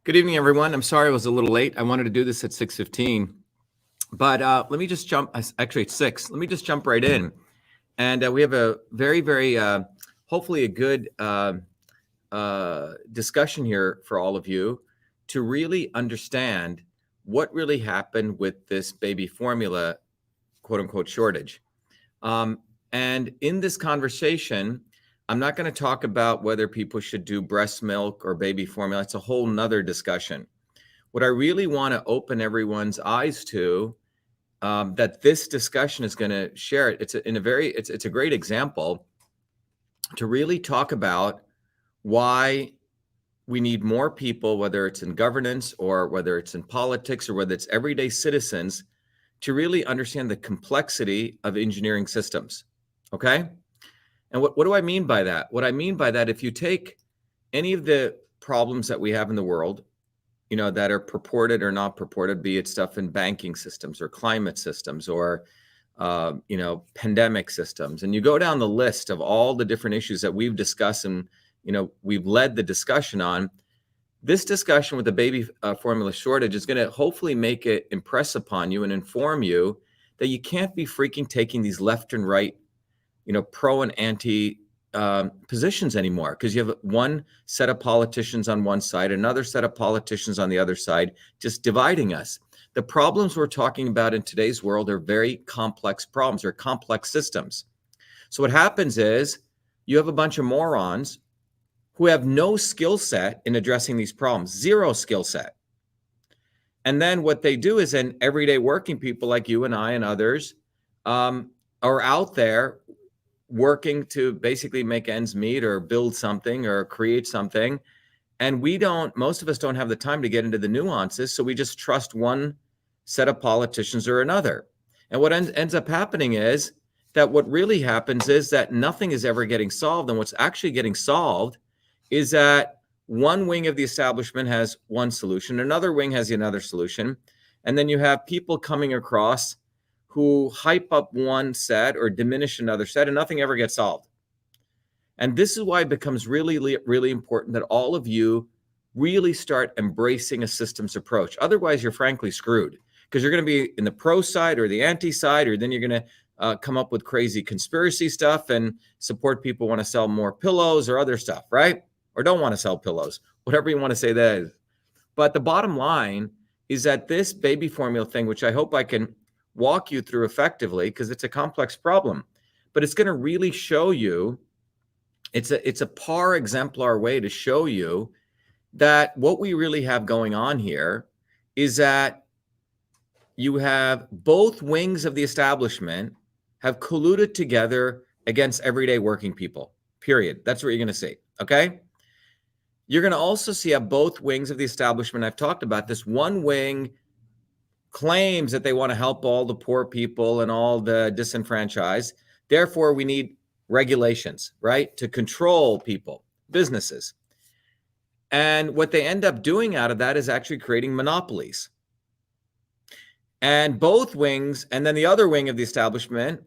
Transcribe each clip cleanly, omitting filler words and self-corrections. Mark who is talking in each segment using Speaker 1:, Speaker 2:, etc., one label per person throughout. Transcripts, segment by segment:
Speaker 1: Good evening, everyone. I'm sorry I was a little late. I wanted to do this at 6:15, but let me just jump. Actually, it's 6. Let me just jump right in. And we have a very, hopefully a good discussion here for all of you to really understand what really happened with this baby formula, quote unquote, shortage. And in this conversation, I'm not going to talk about whether people should do breast milk or baby formula. It's a whole nother discussion. What I really want to open everyone's eyes to, that this discussion is going to share it. It's a great example to really talk about why we need more people, whether it's in governance or whether it's in politics or whether it's everyday citizens, to really understand the complexity of engineering systems. Okay? And what do I mean by that? What I mean by that, if you take any of the problems that we have in the world, that are purported or not purported, be it stuff in banking systems or climate systems or, pandemic systems, and you go down the list of all the different issues that we've discussed and, we've led the discussion on, this discussion with the baby formula shortage is going to hopefully make it impress upon you and inform you that you can't be freaking taking these left and right pro and anti positions anymore, because you have one set of politicians on one side, another set of politicians on the other side, just dividing us. The problems we're talking about in today's world are very complex problems. They're complex systems. So what happens is you have a bunch of morons who have no skill set in addressing these problems, zero skill set. And then what they do is then everyday working people like you and I and others are out there working to basically make ends meet or build something or create something. And most of us don't have the time to get into the nuances. So we just trust one set of politicians or another. And what ends up happening is that what really happens is that nothing is ever getting solved. And what's actually getting solved is that one wing of the establishment has one solution, another wing has another solution. And then you have people coming across who hype up one set or diminish another set, and nothing ever gets solved. And this is why it becomes really, really important that all of you really start embracing a systems approach. Otherwise, you're frankly screwed, because you're going to be in the pro side or the anti side, or then you're going to come up with crazy conspiracy stuff and support people want to sell more pillows or other stuff, right? Or don't want to sell pillows, whatever you want to say that is. But the bottom line is that this baby formula thing, which I hope I can walk you through effectively, because it's a complex problem, but it's going to really show you, it's a par exemplar way to show you that what we really have going on here is that you have both wings of the establishment have colluded together against everyday working people, period. That's what you're going to see, okay? You're going to also see how both wings of the establishment, I've talked about this, one wing claims that they want to help all the poor people and all the disenfranchised. Therefore, we need regulations, right, to control people, businesses. And what they end up doing out of that is actually creating monopolies. And both wings, and then the other wing of the establishment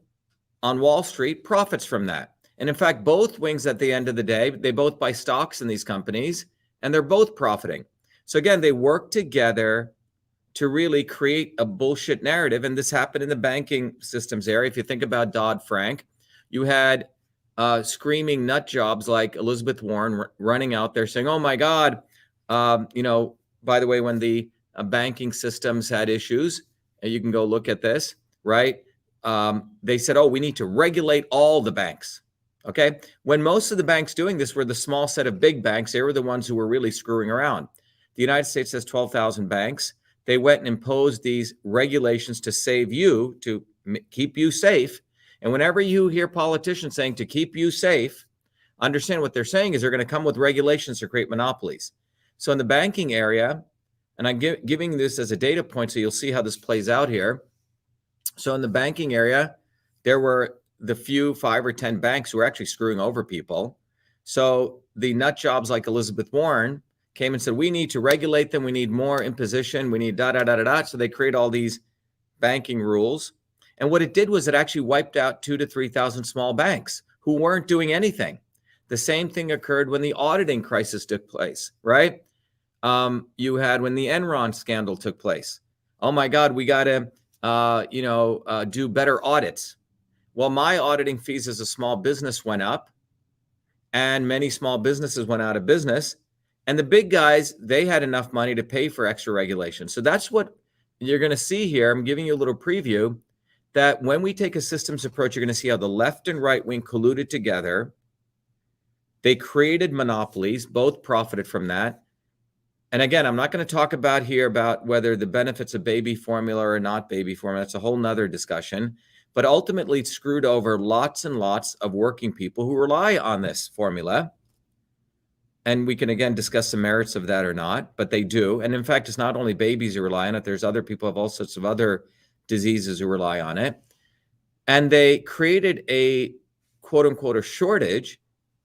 Speaker 1: on Wall Street profits from that. And in fact, both wings at the end of the day, they both buy stocks in these companies, and they're both profiting. So again, they work together to really create a bullshit narrative. And this happened in the banking systems area. If you think about Dodd-Frank, you had screaming nut jobs like Elizabeth Warren running out there saying, oh my God, by the way, when the banking systems had issues, and you can go look at this, right? They said, oh, we need to regulate all the banks. Okay. When most of the banks doing this were the small set of big banks, they were the ones who were really screwing around. The United States has 12,000 banks. They went and imposed these regulations to save you, to keep you safe. And whenever you hear politicians saying to keep you safe, understand what they're saying is they're going to come with regulations to create monopolies. So in the banking area, and I'm giving this as a data point so you'll see how this plays out here. So in the banking area, there were the few 5 or 10 banks who were actually screwing over people. So the nut jobs like Elizabeth Warren came and said, we need to regulate them. We need more imposition. We need da. So they create all these banking rules. And what it did was it actually wiped out 2,000 to 3,000 small banks who weren't doing anything. The same thing occurred when the auditing crisis took place, right? You had when the Enron scandal took place. Oh my God, we got to, do better audits. Well, my auditing fees as a small business went up, and many small businesses went out of business. And the big guys, they had enough money to pay for extra regulation. So that's what you're going to see here. I'm giving you a little preview that when we take a systems approach, you're going to see how the left and right wing colluded together. They created monopolies, both profited from that. And again, I'm not going to talk about here about whether the benefits of baby formula or not baby formula. That's a whole nother discussion. But ultimately, it screwed over lots and lots of working people who rely on this formula. And we can, again, discuss the merits of that or not, but they do. And in fact, it's not only babies who rely on it. There's other people who have all sorts of other diseases who rely on it. And they created a, quote unquote, a shortage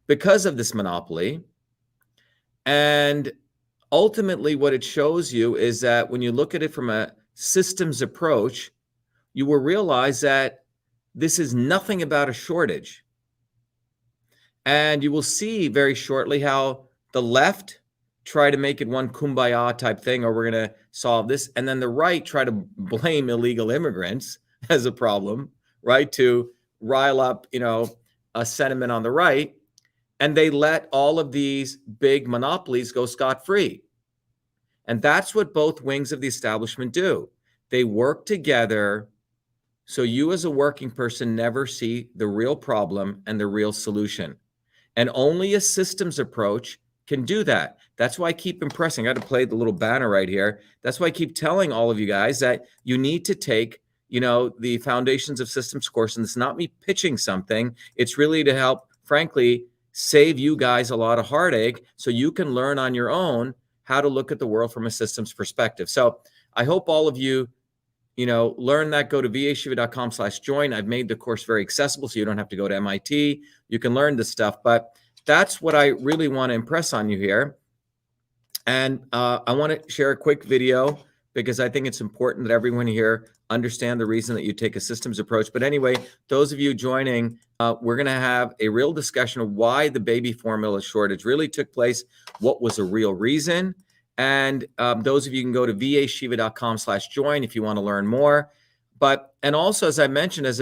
Speaker 1: because of this monopoly. And ultimately, what it shows you is that when you look at it from a systems approach, you will realize that this is nothing about a shortage. And you will see very shortly how the left try to make it one kumbaya type thing, or we're going to solve this. And then the right try to blame illegal immigrants as a problem, right? To rile up, a sentiment on the right. And they let all of these big monopolies go scot-free. And that's what both wings of the establishment do. They work together so you as a working person never see the real problem and the real solution. And only a systems approach can do that. That's why I keep impressing. I got to play the little banner right here. That's why I keep telling all of you guys that you need to take, the Foundations of Systems course. And it's not me pitching something. It's really to help, frankly, save you guys a lot of heartache so you can learn on your own how to look at the world from a systems perspective. So I hope all of you, learn that. Go to vashiva.com/join. I've made the course very accessible so you don't have to go to MIT. You can learn this stuff, but that's what I really want to impress on you here. And I want to share a quick video because I think it's important that everyone here understand the reason that you take a systems approach. But anyway, those of you joining, we're going to have a real discussion of why the baby formula shortage really took place, what was a real reason. And those of you can go to vashiva.com/join if you want to learn more. And also, as I mentioned, as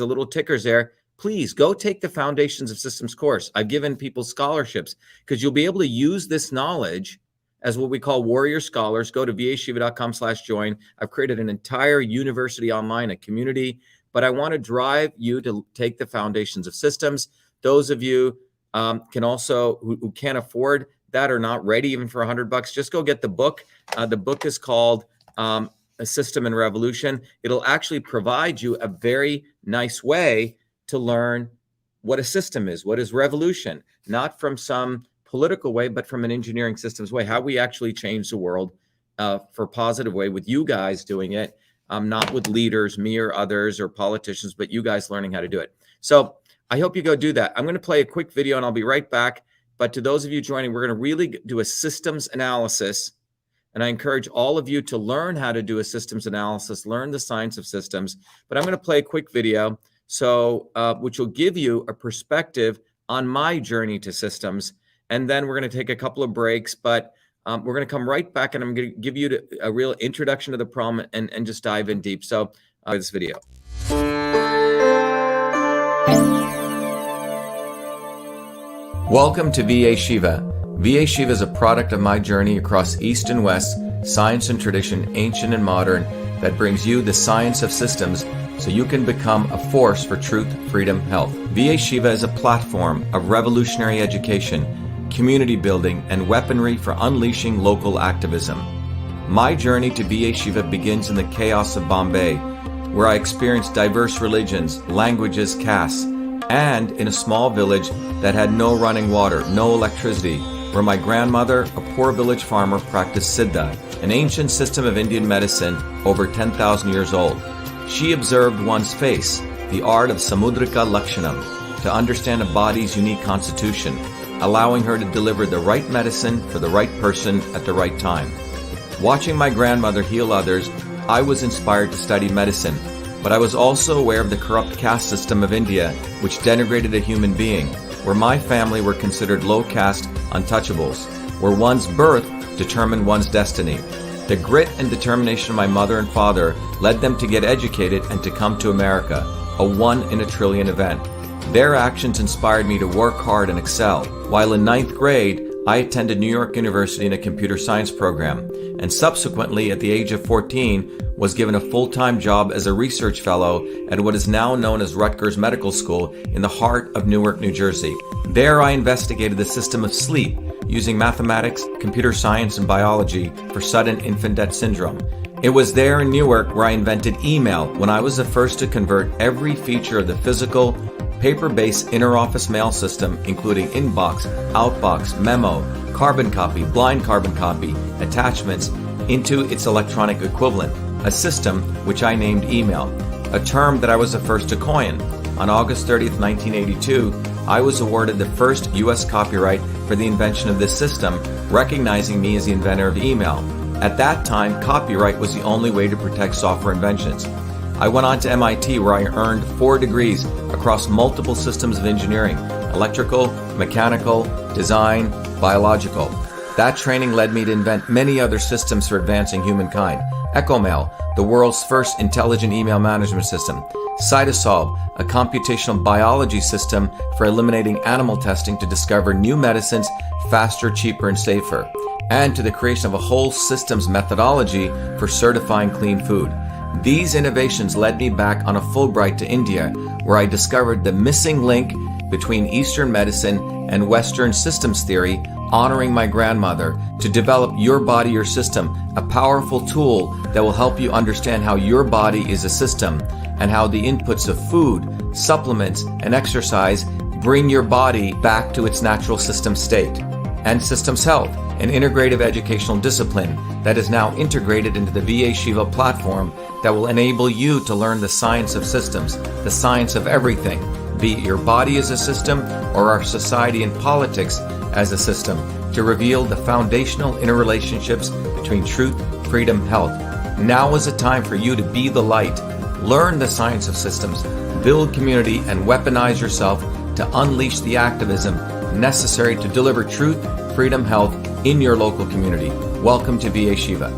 Speaker 1: a little tickers there, please go take the Foundations of Systems course. I've given people scholarships because you'll be able to use this knowledge as what we call warrior scholars. Go to vashiva.com/join. I've created an entire university online, a community, but I want to drive you to take the Foundations of Systems. Those of you can also, who can't afford that are not ready even for $100, just go get the book. The book is called A System in Revolution. It'll actually provide you a very nice way to learn what a system is, what is revolution, not from some political way, but from an engineering systems way, how we actually change the world for a positive way with you guys doing it, not with leaders, me or others or politicians, but you guys learning how to do it. So I hope you go do that. I'm going to play a quick video and I'll be right back. But to those of you joining, we're going to really do a systems analysis. And I encourage all of you to learn how to do a systems analysis, learn the science of systems. But I'm going to play a quick video, which will give you a perspective on my journey to systems. And then we're going to take a couple of breaks, but we're going to come right back and I'm going to give you a real introduction to the problem and just dive in deep. So this video. Welcome to VA Shiva. VA Shiva is a product of my journey across East and West, science and tradition, ancient and modern, that brings you the science of systems so you can become a force for truth, freedom, health. VA Shiva is a platform of revolutionary education, community building, and weaponry for unleashing local activism. My journey to VA Shiva begins in the chaos of Bombay, where I experienced diverse religions, languages, castes, and in a small village that had no running water, no electricity, where my grandmother, a poor village farmer, practiced Siddha, an ancient system of Indian medicine over 10,000 years old. She observed one's face, the art of Samudrika Lakshanam, to understand a body's unique constitution, allowing her to deliver the right medicine for the right person at the right time. Watching my grandmother heal others, I was inspired to study medicine, but I was also aware of the corrupt caste system of India, which denigrated a human being, where my family were considered low caste untouchables, where one's birth determine one's destiny. The grit and determination of my mother and father led them to get educated and to come to America, a 1 in a trillion event. Their actions inspired me to work hard and excel. While in 9th grade, I attended New York University in a computer science program, and subsequently, at the age of 14, was given a full-time job as a research fellow at what is now known as Rutgers Medical School in the heart of Newark, New Jersey. There, I investigated the system of sleep using mathematics, computer science, and biology for sudden infant death syndrome. It was there in Newark where I invented email, when I was the first to convert every feature of the physical, paper-based interoffice mail system, including inbox, outbox, memo, carbon copy, blind carbon copy, attachments, into its electronic equivalent, a system which I named email, a term that I was the first to coin. On August 30th, 1982, I was awarded the first U.S. copyright for the invention of this system, recognizing me as the inventor of email. At that time, copyright was the only way to protect software inventions. I went on to MIT, where I earned 4 degrees across multiple systems of engineering: electrical, mechanical, design, biological. That training led me to invent many other systems for advancing humankind. EchoMail, the world's first intelligent email management system. Cytosolve, a computational biology system for eliminating animal testing to discover new medicines faster, cheaper, and safer. And to the creation of a whole systems methodology for certifying clean food. These innovations led me back on a Fulbright to India, where I discovered the missing link between Eastern medicine and Western systems theory, honoring my grandmother, to develop Your Body, Your System, a powerful tool that will help you understand how your body is a system and how the inputs of food, supplements, and exercise bring your body back to its natural system state. And Systems Health, an integrative educational discipline that is now integrated into the VA Shiva platform that will enable you to learn the science of systems, the science of everything, be it your body as a system or our society and politics as a system, to reveal the foundational interrelationships between truth, freedom, health. Now is the time for you to be the light, learn the science of systems, build community, and weaponize yourself to unleash the activism necessary to deliver truth, freedom, health in your local community. Welcome to VA Shiva.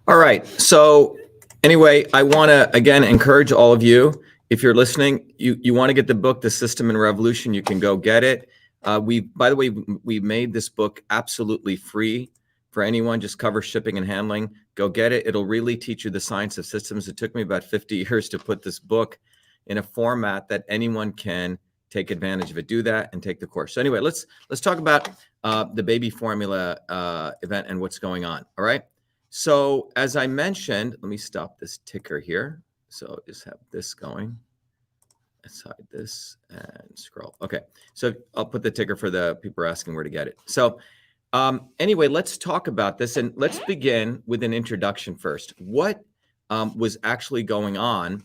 Speaker 1: All right. So anyway, I want to, again, encourage all of you, if you're listening, you want to get the book, The System and Revolution, you can go get it. By the way, we made this book absolutely free for anyone. Just cover shipping and handling. Go get it. It'll really teach you the science of systems. It took me about 50 years to put this book in a format that anyone can take advantage of it. Do that and take the course. So anyway, let's talk about the baby formula event and what's going on. All right. So as I mentioned, let me stop this ticker here. So just have this going. Let's hide this and scroll. Okay, so I'll put the ticker for the people asking where to get it. So anyway, let's talk about this, and let's begin with an introduction first. What was actually going on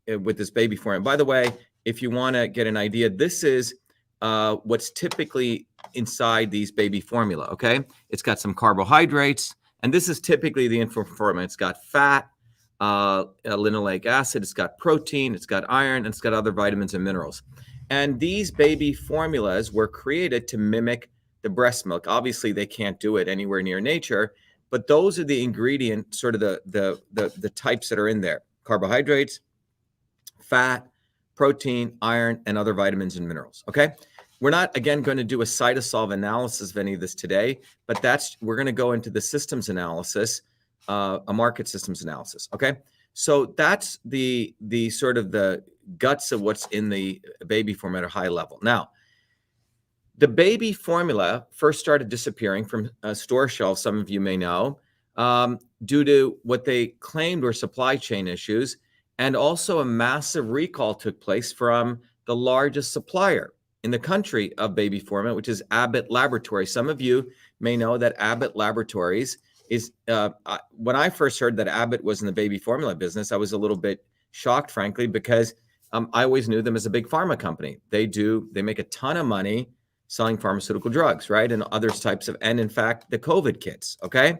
Speaker 1: with this baby formula? By the way, if you want to get an idea, this is what's typically inside these baby formula, okay? It's got some carbohydrates, and this is typically the infant formula. It's got fat, linoleic acid, it's got protein, it's got iron, and it's got other vitamins and minerals. And these baby formulas were created to mimic the breast milk. Obviously, they can't do it anywhere near nature, but those are the ingredient, sort of the types that are in there: carbohydrates, fat, protein, iron, and other vitamins and minerals. Okay. We're not, again, going to do a cytosolve analysis of any of this today, but we're going to go into the systems analysis, a market systems analysis. Okay. So that's the sort of the guts of what's in the baby formula at a high level. Now, the baby formula first started disappearing from store shelves, some of you may know, due to what they claimed were supply chain issues, and also a massive recall took place from the largest supplier in the country of baby formula, which is Abbott Laboratories. Some of you may know that Abbott Laboratories is, when I first heard that Abbott was in the baby formula business, I was a little bit shocked, frankly, because I always knew them as a big pharma company. They make a ton of money selling pharmaceutical drugs, right? And other types of, and in fact, the COVID kits, okay?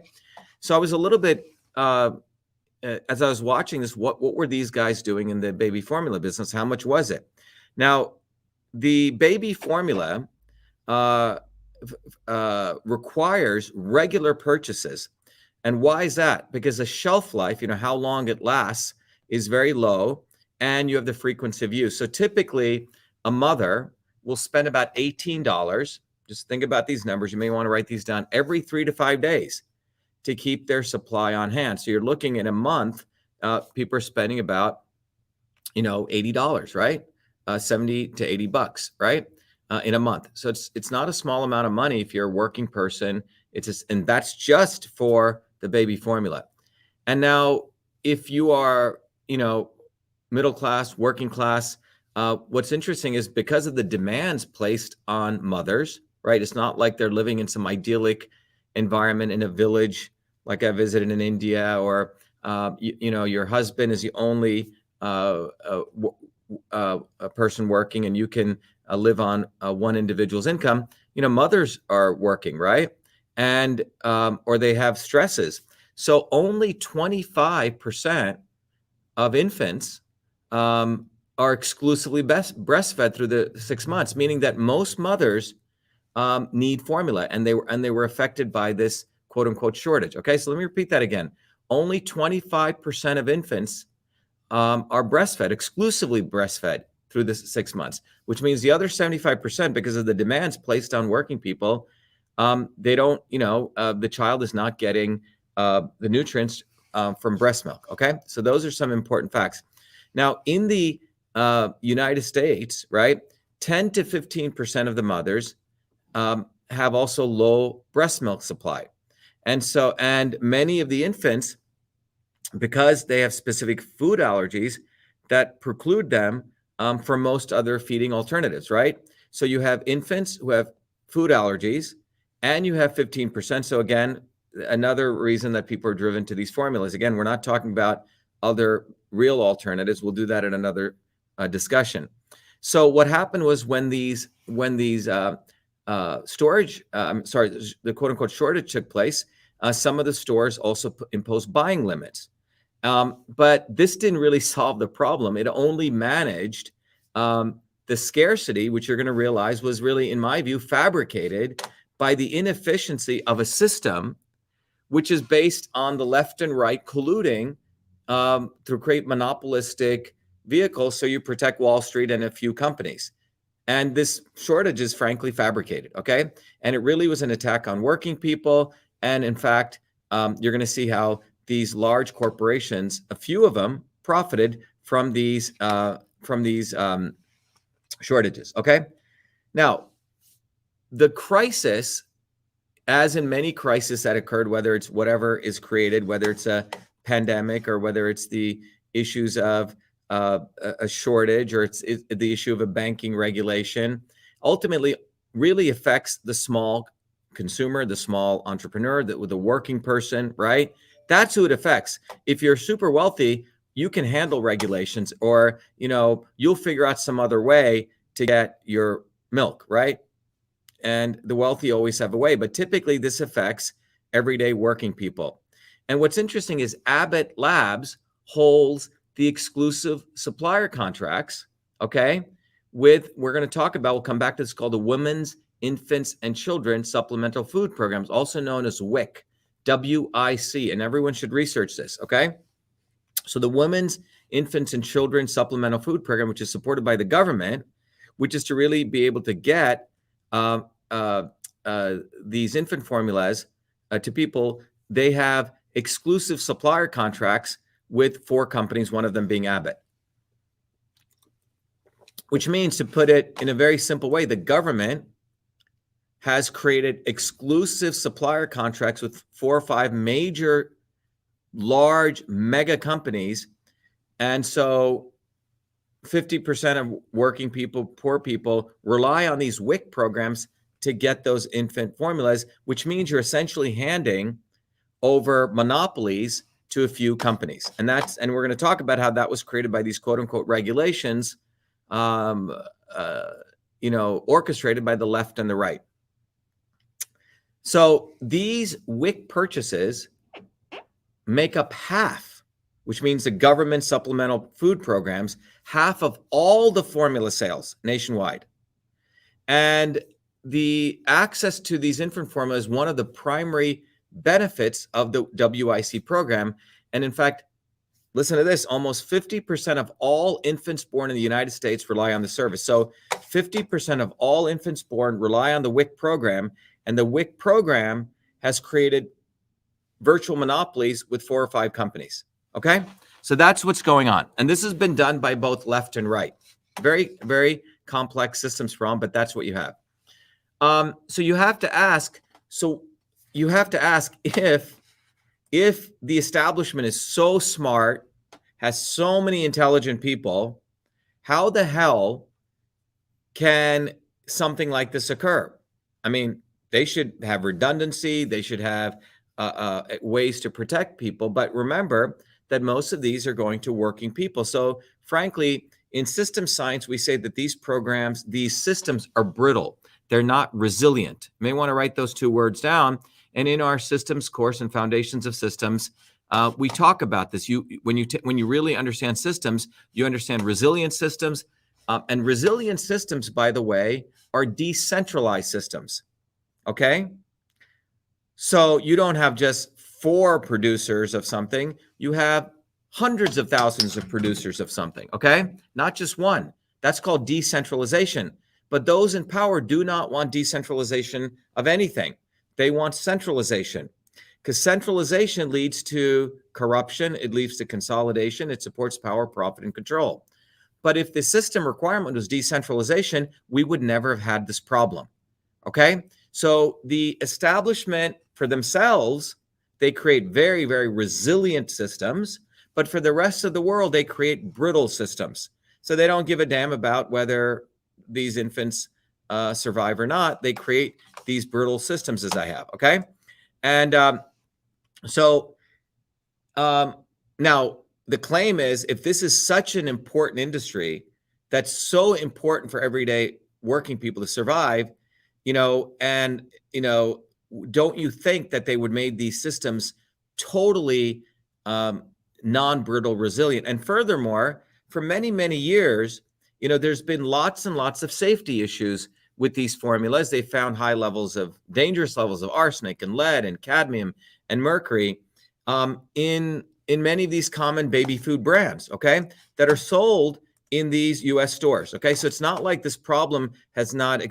Speaker 1: So I was a little bit, as I was watching this, what were these guys doing in the baby formula business? How much was it? Now, the baby formula requires regular purchases. And why is that? Because the shelf life, how long it lasts, is very low, and you have the frequency of use. So typically, a mother will spend about $18. Just think about these numbers. You may want to write these down every 3 to 5 days to keep their supply on hand. So you're looking at a month, people are spending about, $80, right? 70 to 80 bucks, right? In a month. So it's not a small amount of money if you're a working person. And that's just for the baby formula. And now, if you are, middle class, working class, what's interesting is because of the demands placed on mothers, right? It's not like they're living in some idyllic environment in a village like I visited in India, or your husband is the only a person working, and you can live on one individual's income. Mothers are working, right? And or they have stresses. So only 25% of infants are exclusively breastfed through the 6 months, meaning that most mothers need formula, and they were affected by this quote unquote shortage. Okay, so let me repeat that again. Only 25% of infants are breastfed, exclusively breastfed through the 6 months, which means the other 75%, because of the demands placed on working people, they don't, the child is not getting the nutrients from breast milk. Okay, so those are some important facts. Now, in the United States, right, 10 to 15% of the mothers have also low breast milk supply. And many of the infants, because they have specific food allergies that preclude them from most other feeding alternatives, right? So you have infants who have food allergies, and you have 15%. So again, another reason that people are driven to these formulas. Again, we're not talking about other real alternatives. We'll do that in another discussion. So what happened was when these storage, the quote unquote shortage took place, some of the stores also imposed buying limits. But this didn't really solve the problem. It only managed the scarcity, which you're going to realize was really, in my view, fabricated by the inefficiency of a system which is based on the left and right colluding to create monopolistic vehicles, so you protect Wall Street and a few companies. And this shortage is frankly fabricated, okay? And it really was an attack on working people. And in fact, you're going to see how these large corporations, a few of them, profited from these shortages, okay? Now, the crisis, as in many crises that occurred, whether it's whatever is created, whether it's a pandemic or whether it's the issues of a shortage, or it's the issue of a banking regulation, ultimately really affects the small consumer, the small entrepreneur, the working person, right? That's who it affects. If you're super wealthy, you can handle regulations, or you'll figure out some other way to get your milk, right? And the wealthy always have a way, but typically this affects everyday working people. And what's interesting is Abbott Labs holds the exclusive supplier contracts, okay, we're going to talk about, we'll come back to this, called the Women's, Infants, and Children Supplemental Food Programs, also known as WIC, W-I-C, and everyone should research this, okay? So the Women's, Infants, and Children Supplemental Food Program, which is supported by the government, which is to really be able to get these infant formulas to people. They have exclusive supplier contracts with 4 companies, one of them being Abbott. Which means, to put it in a very simple way, the government has created exclusive supplier contracts with 4 or 5 major, large, mega companies. And so 50% of working people, poor people, rely on these WIC programs to get those infant formulas, which means you're essentially handing over monopolies to a few companies. And we're going to talk about how that was created by these quote unquote regulations, orchestrated by the left and the right. So these WIC purchases make up half, which means the government supplemental food programs, half of all the formula sales nationwide. And the access to these infant formula is one of the primary benefits of the WIC program. And in fact, listen to this, almost 50% of all infants born in the United States rely on the service. So 50% of all infants born rely on the WIC program, and the WIC program has created virtual monopolies with 4 or 5 companies, okay? So that's what's going on. And this has been done by both left and right. Very, very complex systems problem, but that's what you have. So you have to ask, if the establishment is so smart, has so many intelligent people, how the hell can something like this occur? I mean, they should have redundancy. They should have ways to protect people. But remember that most of these are going to working people. So frankly, in system science, we say that these programs, these systems are brittle. They're not resilient. You may want to write those 2 words down. And in our systems course and foundations of systems, we talk about this. When you really understand systems, you understand resilient systems. And resilient systems, by the way, are decentralized systems. Okay? So you don't have just 4 producers of something. You have hundreds of thousands of producers of something. Okay? Not just one. That's called decentralization. But those in power do not want decentralization of anything. They want centralization, because centralization leads to corruption. It leads to consolidation. It supports power, profit, and control. But if the system requirement was decentralization, we would never have had this problem. Okay? So the establishment for themselves, they create very, very resilient systems. But for the rest of the world, they create brittle systems. So they don't give a damn about whether these infants survive or not. They create these brittle systems, as I have. Okay? And now, the claim is, if this is such an important industry that's so important for everyday working people to survive, don't you think that they would make these systems totally non-brittle, resilient? And furthermore, for many, many years, there's been lots and lots of safety issues with these formulas. They found high levels of dangerous levels of arsenic and lead and cadmium and mercury in many of these common baby food brands, okay, that are sold in these U.S. stores, okay? So it's not like this problem has not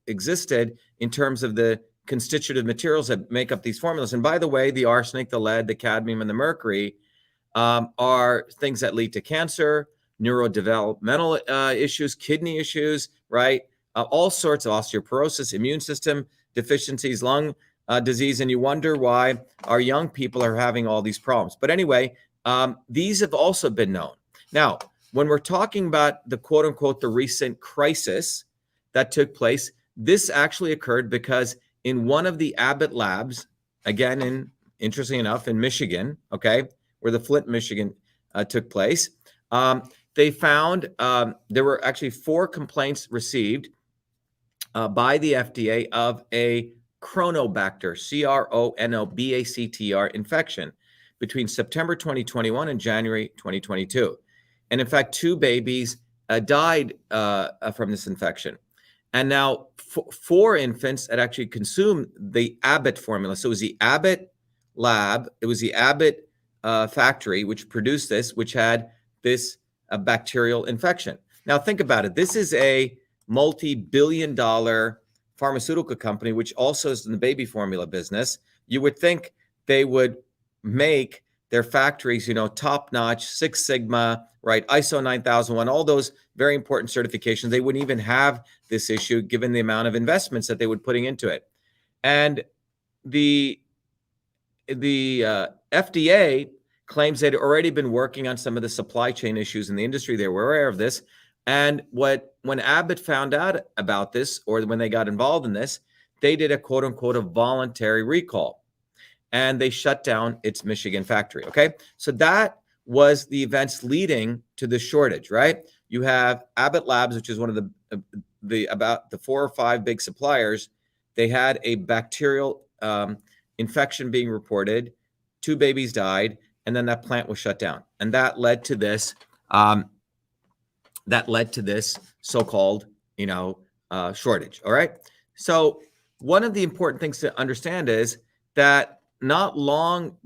Speaker 1: existed in terms of the constitutive materials that make up these formulas. And by the way, the arsenic, the lead, the cadmium, and the mercury are things that lead to cancer, neurodevelopmental issues, kidney issues, right? All sorts of osteoporosis, immune system deficiencies, lung disease, and you wonder why our young people are having all these problems. But anyway, these have also been known. Now, when we're talking about the quote unquote, the recent crisis that took place, this actually occurred because in one of the Abbott labs, again, interestingly enough, in Michigan, okay, where the Flint, Michigan took place, they found there were actually 4 complaints received by the FDA of a Chronobacter, Chronobacter infection between September 2021 and January 2022. And in fact, 2 babies died from this infection. And now 4 infants had actually consumed the Abbott formula. So it was the Abbott lab, it was the Abbott factory which produced this, which had this bacterial infection. Now think about it. This is a multi-billion-dollar pharmaceutical company, which also is in the baby formula business. You would think they would make their factories, top-notch, Six Sigma, right, ISO 9001, all those very important certifications. They wouldn't even have this issue given the amount of investments that they would putting into it. And the FDA claims they'd already been working on some of the supply chain issues in the industry. They were aware of this. And when Abbott found out about this, or when they got involved in this, they did a quote unquote a voluntary recall, and they shut down its Michigan factory. Okay, so that was the events leading to the shortage, right? You have Abbott Labs, which is one of about the 4 or 5 big suppliers. They had a bacterial infection being reported 2 babies died, and then that plant was shut down. And that led to this, so-called, shortage. All right. So one of the important things to understand is that not long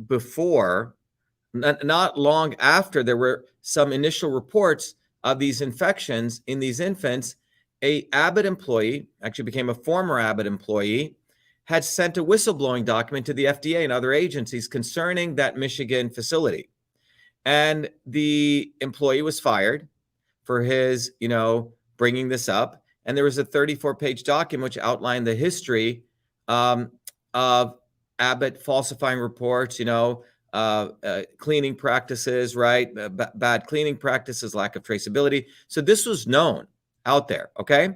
Speaker 1: after there were some initial reports of these infections in these infants, a Abbott employee, actually became a former Abbott employee, had sent a whistleblowing document to the FDA and other agencies concerning that Michigan facility. And the employee was fired for his, bringing this up. And there was a 34-page document which outlined the history of Abbott falsifying reports, cleaning practices, right? Bad cleaning practices, lack of traceability. So this was known out there, okay?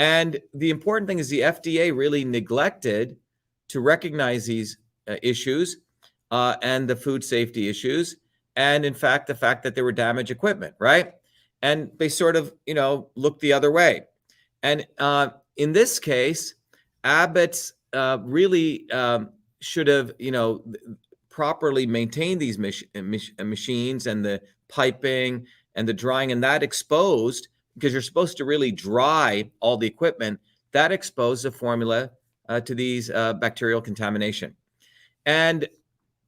Speaker 1: And the important thing is the FDA really neglected to recognize these issues and the food safety issues. And in fact, the fact that there were damaged equipment, right? And they sort of, looked the other way. And in this case, Abbott's really should have, properly maintained these machines and the piping and the drying, and that exposed, because you're supposed to really dry all the equipment, that exposed the formula to these bacterial contamination. And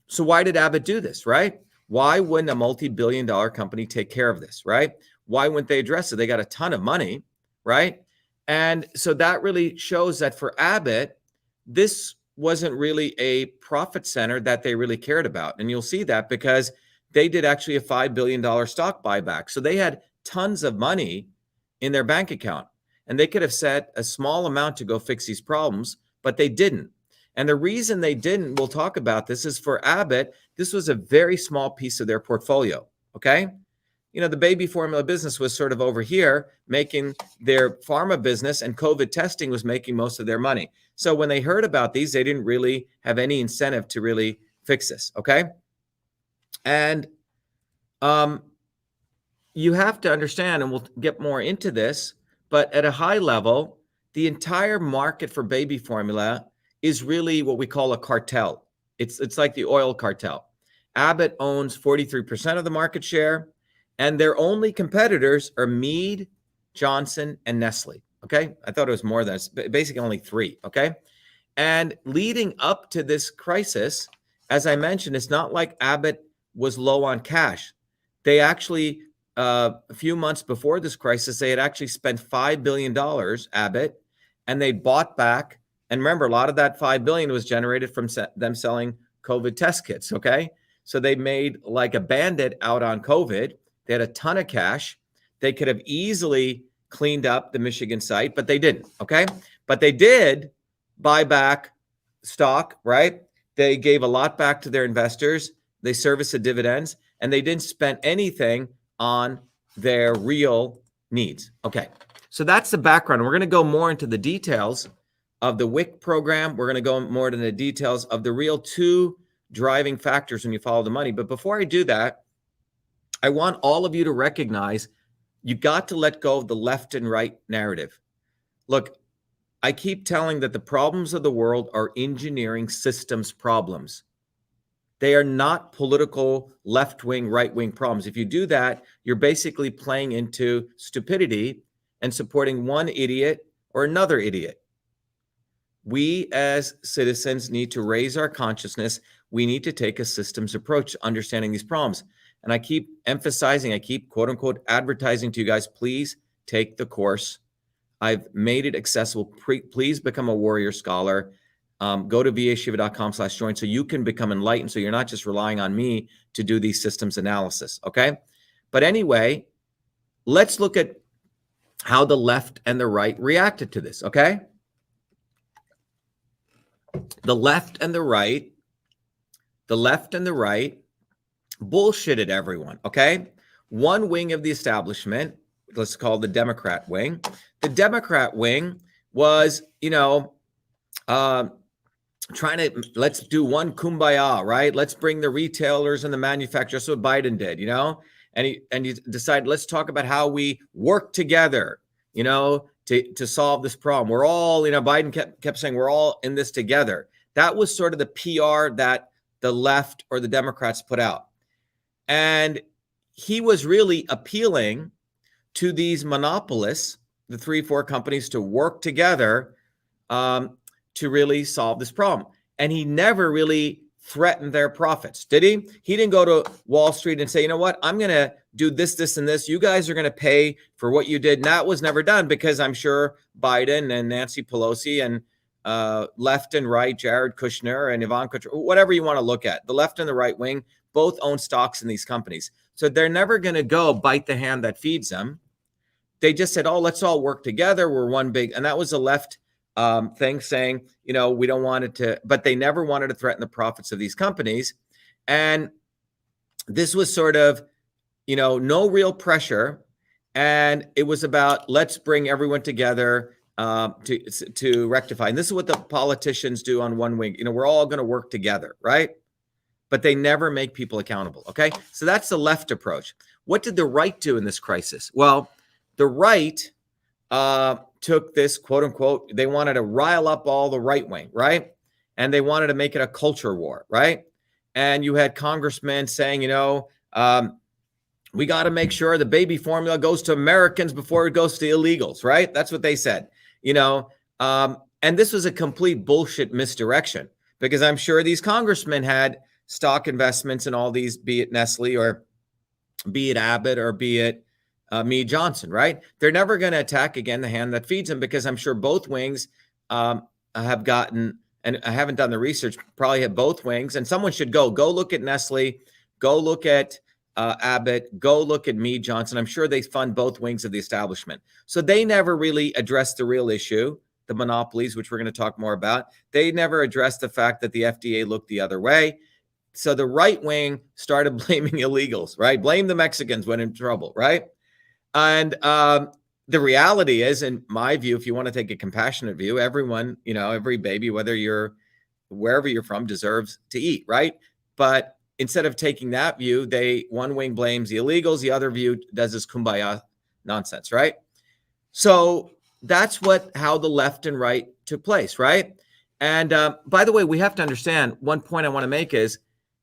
Speaker 1: so why did Abbott do this, right? Why wouldn't a multi-billion-dollar company take care of this, right? Why wouldn't they address it? They got a ton of money, right? And so that really shows that for Abbott, this wasn't really a profit center that they really cared about. And you'll see that because they did actually a $5 billion stock buyback. So they had tons of money in their bank account, and they could have set a small amount to go fix these problems, but they didn't. And the reason they didn't, we'll talk about this, is for Abbott, this was a very small piece of their portfolio, okay? The baby formula business was sort of over here making their pharma business, and COVID testing was making most of their money. So when they heard about these, they didn't really have any incentive to really fix this, okay? And you have to understand, and we'll get more into this, but at a high level, the entire market for baby formula is really what we call a cartel. It's like the oil cartel. Abbott owns 43% of the market share, and their only competitors are Mead, Johnson, and Nestle, okay? I thought it was more than that. Basically only 3, okay? And leading up to this crisis, as I mentioned, it's not like Abbott was low on cash. They actually, a few months before this crisis, they had actually spent $5 billion, Abbott, and they bought back. And remember, a lot of that $5 billion was generated from them selling COVID test kits, okay? So they made like a bandit out on COVID. They had a ton of cash. They could have easily cleaned up the Michigan site, but they didn't, okay? But they did buy back stock, right? They gave a lot back to their investors. They serviced the dividends, and they didn't spend anything on their real needs. Okay, so that's the background. We're going to go more into the details of the WIC program. We're going to go more into the details of the real 2 driving factors when you follow the money. But before I do that, I want all of you to recognize you got to let go of the left and right narrative. Look, I keep telling that the problems of the world are engineering systems problems. They are not political left-wing, right-wing problems. If you do that, you're basically playing into stupidity and supporting one idiot or another idiot. We as citizens need to raise our consciousness. We need to take a systems approach to understanding these problems. And I keep emphasizing, I keep quote unquote advertising to you guys, please take the course. I've made it accessible. Please become a warrior scholar. Go to vashiva.com/join so you can become enlightened, so you're not just relying on me to do these systems analysis, okay? But anyway, let's look at how the left and the right reacted to this, okay? The left and the right bullshitted everyone, okay? One wing of the establishment, let's call the Democrat wing. The Democrat wing was, trying to, let's do one kumbaya, right? Let's bring the retailers and the manufacturers. That's what Biden did, and he decided, let's talk about how we work together, to solve this problem. We're all, Biden kept saying, we're all in this together. That was sort of the PR that the left or the Democrats put out. And he was really appealing to these monopolists, the 3-4 companies, to work together to really solve this problem. And he never really threatened their profits, did he? He didn't go to Wall Street and say, you know what, I'm going to do this, this, and this. You guys are going to pay for what you did. And that was never done because I'm sure Biden and Nancy Pelosi and left and right, Jared Kushner and Ivanka, whatever you want to look at, the left and the right wing, both own stocks in these companies. So they're never going to go bite the hand that feeds them. They just said, oh, let's all work together. We're one big, and that was a left thing saying, you know, we don't want it to, but they never wanted to threaten the profits of these companies. And this was sort of, you know, no real pressure. And it was about, let's bring everyone together to rectify. And this is what the politicians do on one wing. You know, we're all going to work together, right? But they never make people accountable. Okay. So that's the left approach. What did the right do in this crisis? Well, the right took this, quote unquote, they wanted to rile up all the right wing, right? And they wanted to make it a culture war, right? And you had congressmen saying, you know, we got to make sure the baby formula goes to Americans before it goes to illegals, right? That's what they said, you know. And this was a complete bullshit misdirection because I'm sure these congressmen had stock investments in all these, be it Nestle or be it Abbott or be it Mead Johnson, right? They're never going to attack, again, the hand that feeds them because I'm sure both wings have gotten, and I haven't done the research, probably have both wings. And someone should go look at Nestle, go look at Abbott, go look at Mead Johnson. I'm sure they fund both wings of the establishment. So they never really addressed the real issue, the monopolies, which we're going to talk more about. They never addressed the fact that the FDA looked the other way. So the right wing started blaming illegals, right? Blame the Mexicans when in trouble, right? And the reality is, in my view, if you want to take a compassionate view, everyone, you know, every baby, whether you're wherever you're from, deserves to eat, right? But instead of taking that view, one wing blames the illegals, the other view does this kumbaya nonsense, right? So that's how the left and right took place, right? And by the way, we have to understand, one point I want to make is,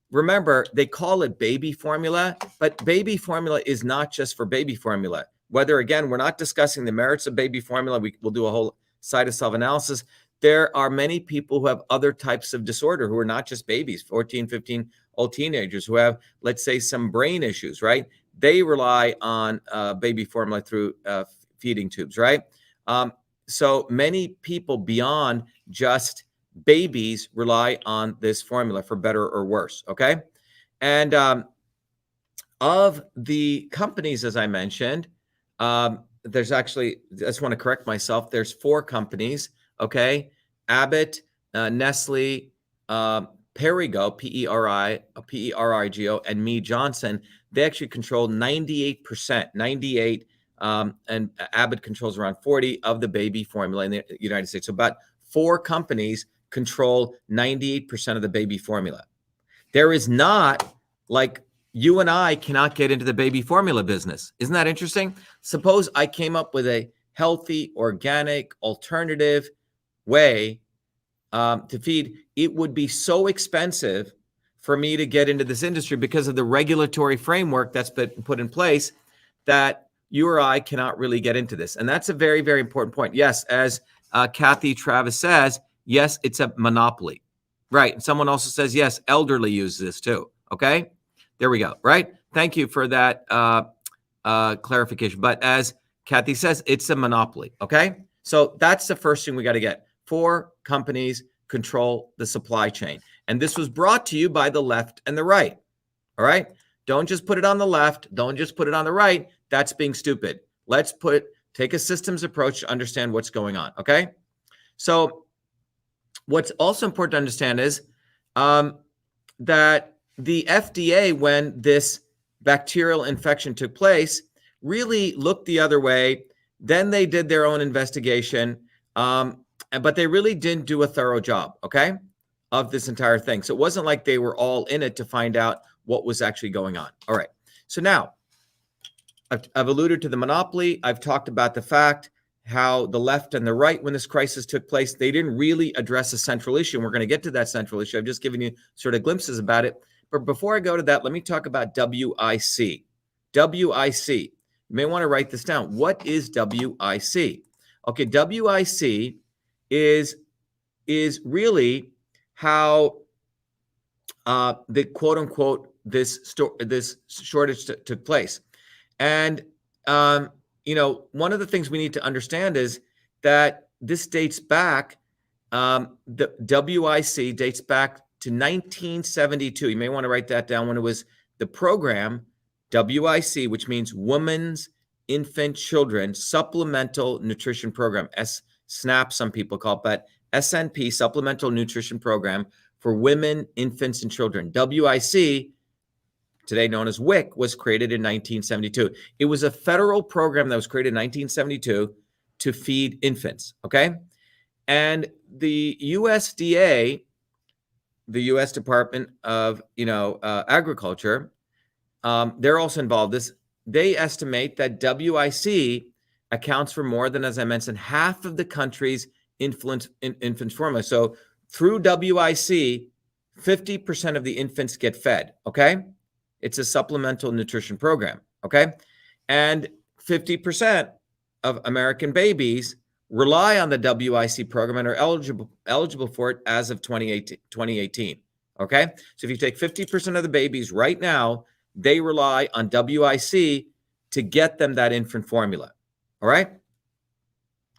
Speaker 1: remember, they call it baby formula, but baby formula is not just for baby formula. Whether, again, we're not discussing the merits of baby formula. We'll do a whole side of self-analysis. There are many people who have other types of disorder who are not just babies, 14, 15-old teenagers who have, let's say, some brain issues, right? They rely on baby formula through feeding tubes, right? So many people beyond just babies rely on this formula for better or worse, okay? And of the companies, as I mentioned, there's actually, I just want to correct myself, there's 4 companies, okay? Abbott, Nestle, Perrigo, P-E-R-R-I-G-O, and Mead Johnson. They actually control 98%, 98, and Abbott controls around 40 of the baby formula in the United States. So about 4 companies control 98% of the baby formula. There is not, like, you and I cannot get into the baby formula business. Isn't that interesting? Suppose I came up with a healthy, organic, alternative way to feed. It would be so expensive for me to get into this industry because of the regulatory framework that's been put in place that you or I cannot really get into this. And that's a very, very important point. Yes, as Kathy Travis says, yes, it's a monopoly, right? And someone also says, yes, elderly use this too, okay? There we go, right? Thank you for that clarification. But as Kathy says, it's a monopoly, okay? So that's the first thing we got to get. 4 companies control the supply chain. And this was brought to you by the left and the right, all right? Don't just put it on the left. Don't just put it on the right. That's being stupid. Let's take a systems approach to understand what's going on, okay? So what's also important to understand is that the FDA, when this bacterial infection took place, really looked the other way. Then they did their own investigation, but they really didn't do a thorough job, okay, of this entire thing. So it wasn't like they were all in it to find out what was actually going on. All right. So now I've alluded to the monopoly. I've talked about the fact how the left and the right, when this crisis took place, they didn't really address a central issue. And we're going to get to that central issue. I've just given you sort of glimpses about it. But before I go to that, let me talk about WIC. WIC. You may want to write this down. What is WIC? Okay, WIC is really how the quote unquote this shortage took place. And one of the things we need to understand is that this dates back, the WIC dates back to 1972. You may want to write that down, when it was the program WIC, which means Women's Infant Children Supplemental Nutrition Program, SNAP, some people call it, but SNP, Supplemental Nutrition Program for Women, Infants, and Children. WIC, today known as WIC, was created in 1972. It was a federal program that was created in 1972 to feed infants, okay? And the USDA, the U.S. Department of Agriculture, they're also involved. They estimate that WIC accounts for more than, as I mentioned, half of the country's infant formula. So through WIC, 50% of the infants get fed, okay? It's a supplemental nutrition program, okay? And 50% of American babies rely on the WIC program and are eligible for it as of 2018, okay? So if you take 50% of the babies right now, they rely on WIC to get them that infant formula, all right?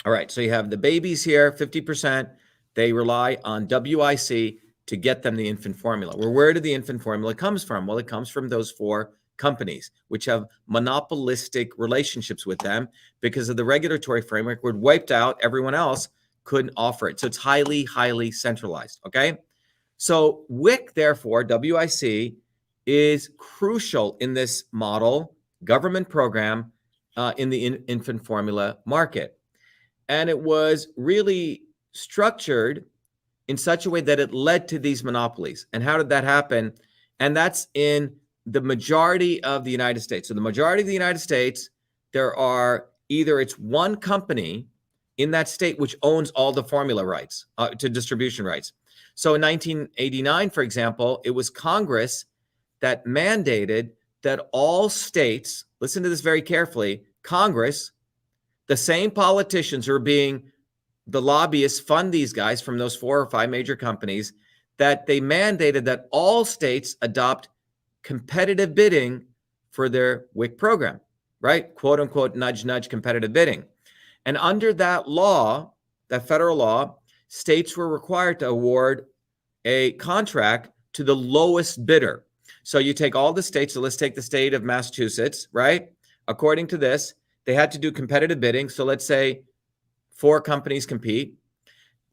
Speaker 1: All right, so you have the babies here, 50%, they rely on WIC to get them the infant formula. Well, where did the infant formula comes from? Well, it comes from those 4 companies, which have monopolistic relationships with them because of the regulatory framework were wiped out. Everyone else couldn't offer it. So it's highly, highly centralized, okay? So WIC, therefore, WIC, is crucial in this model government program in the infant formula market. And it was really structured in such a way that it led to these monopolies. And how did that happen? And that's in the majority of the United States. So the majority of the United States, there are either it's one company in that state which owns all the formula rights to distribution rights. So in 1989, for example, it was Congress that mandated that all states, listen to this very carefully, Congress, the same politicians who are being the lobbyists fund these guys from those 4 or 5 major companies, that they mandated that all states adopt competitive bidding for their WIC program, right? Quote unquote, nudge, nudge, competitive bidding. And under that law, that federal law, states were required to award a contract to the lowest bidder. So you take all the states, so let's take the state of Massachusetts, right? According to this, they had to do competitive bidding. So let's say 4 companies compete.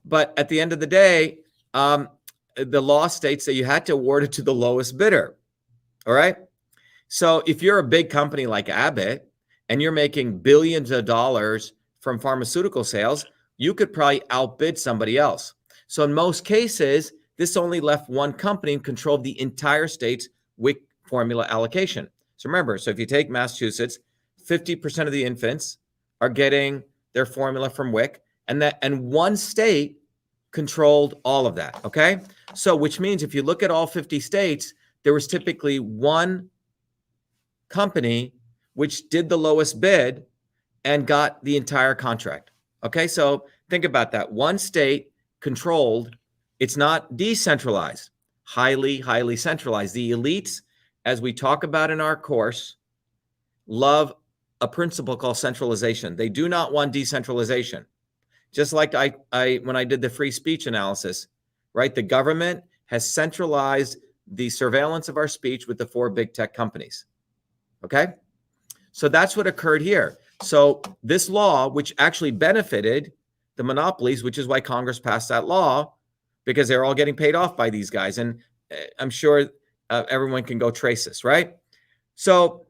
Speaker 1: But at the end of the day, the law states that you had to award it to the lowest bidder. All right. So if you're a big company like Abbott and you're making billions of dollars from pharmaceutical sales, you could probably outbid somebody else. So in most cases, this only left one company in control of the entire state's WIC formula allocation. So remember, so if you take Massachusetts, 50% of the infants are getting their formula from WIC, and one state controlled all of that, okay? So which means if you look at all 50 states, there was typically one company which did the lowest bid and got the entire contract, okay? So think about that. One state controlled, it's not decentralized, highly, highly centralized. The elites, as we talk about in our course, love a principle called centralization. They do not want decentralization. Just like I when I did the free speech analysis, right? The government has centralized the surveillance of our speech with the 4 big tech companies. Okay? So that's what occurred here. So this law, which actually benefited the monopolies, which is why Congress passed that law, because they're all getting paid off by these guys. And I'm sure everyone can go trace this, right? So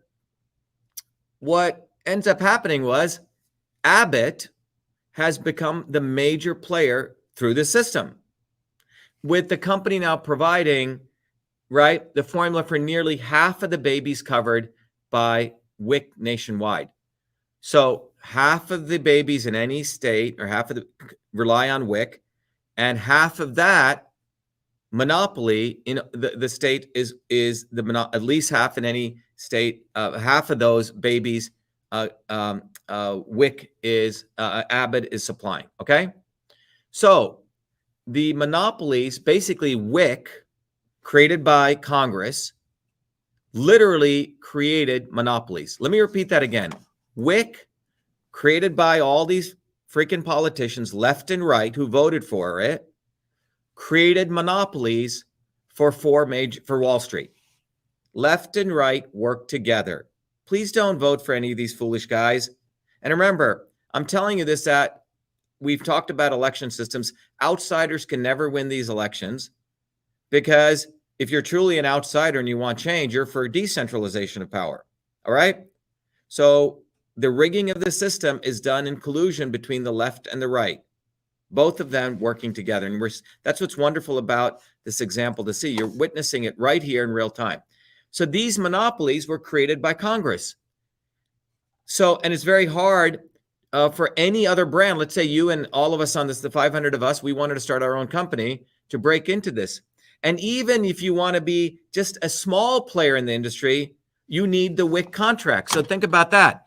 Speaker 1: what ends up happening was Abbott has become the major player through the system, with the company now providing, right, the formula for nearly half of the babies covered by WIC nationwide. So half of the babies in any state, or half of the, rely on WIC, and half of that monopoly in the state is at least half in any state. Half of those babies, WIC is Abbott is supplying. Okay, so the monopolies, basically WIC, created by Congress, literally created monopolies. Let me repeat that again. WIC, created by all these freaking politicians, left and right, who voted for it, created monopolies for Wall Street. Left and right work together. Please don't vote for any of these foolish guys. And remember, I'm telling you this, that we've talked about election systems. Outsiders can never win these elections, because if you're truly an outsider and you want change, you're for decentralization of power. All right? So the rigging of the system is done in collusion between the left and the right, both of them working together. And that's what's wonderful about this example to see. You're witnessing it right here in real time. So these monopolies were created by Congress. So, and it's very hard for any other brand. Let's say you and all of us on this, the 500 of us, we wanted to start our own company to break into this. And even if you want to be just a small player in the industry, you need the WIC contract. So think about that.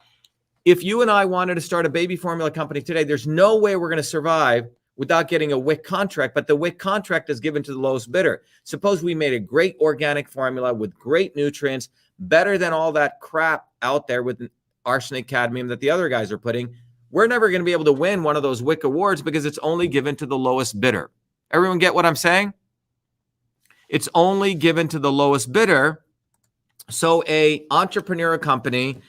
Speaker 1: If you and I wanted to start a baby formula company today, there's no way we're going to survive without getting a WIC contract, but the WIC contract is given to the lowest bidder. Suppose we made a great organic formula with great nutrients, better than all that crap out there with arsenic, cadmium that the other guys are putting. We're never going to be able to win one of those WIC awards because it's only given to the lowest bidder. Everyone get what I'm saying? It's only given to the lowest bidder. So a entrepreneurial company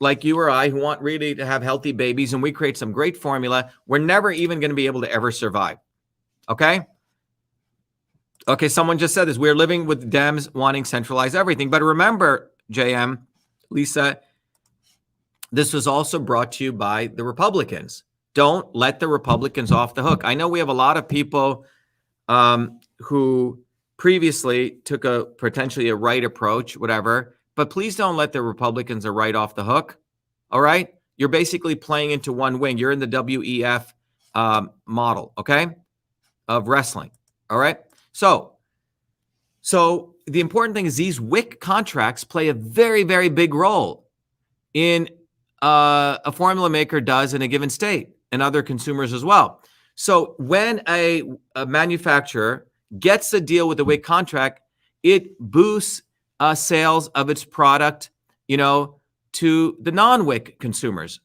Speaker 1: like you or I, who want really to have healthy babies, and we create some great formula, we're never even going to be able to ever survive. Okay? Okay, someone just said this. We're living with Dems wanting centralized everything. But remember, JM, Lisa, this was also brought to you by the Republicans. Don't let the Republicans off the hook. I know we have a lot of people who previously took a potentially a right approach, whatever, but please don't let the Republicans are right off the hook. All right? You're basically playing into one wing. You're in the WEF model, okay, of wrestling. All right? So the important thing is these WIC contracts play a very, very big role in a formula maker does in a given state, and other consumers as well. So when a manufacturer gets a deal with a WIC contract, it boosts sales of its product, to the non-WIC consumers,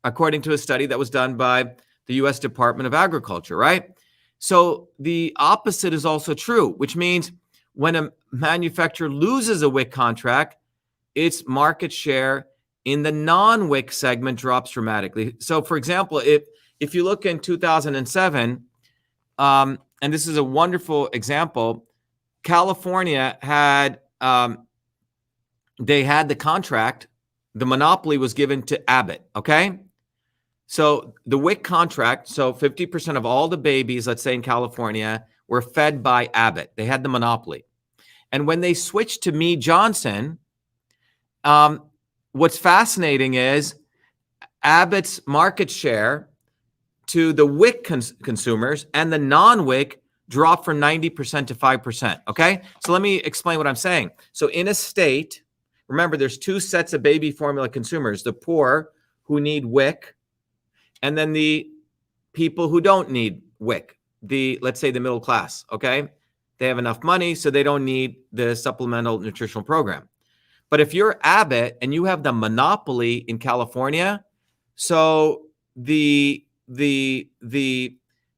Speaker 1: according to a study that was done by the U.S. Department of Agriculture, right? So the opposite is also true, which means when a manufacturer loses a WIC contract, its market share in the non-WIC segment drops dramatically. So, for example, if you look in 2007, and this is a wonderful example, California had they had the contract, the monopoly was given to Abbott, okay? So the WIC contract, so 50% of all the babies, let's say in California, were fed by Abbott. They had the monopoly. And when they switched to Mead Johnson, what's fascinating is Abbott's market share to the WIC consumers and the non-WIC dropped from 90% to 5%, okay? So let me explain what I'm saying. So in a state, remember, there's two sets of baby formula consumers, the poor who need WIC, and then the people who don't need WIC, let's say the middle class, okay? They have enough money, so they don't need the supplemental nutritional program. But if you're Abbott and you have the monopoly in California, so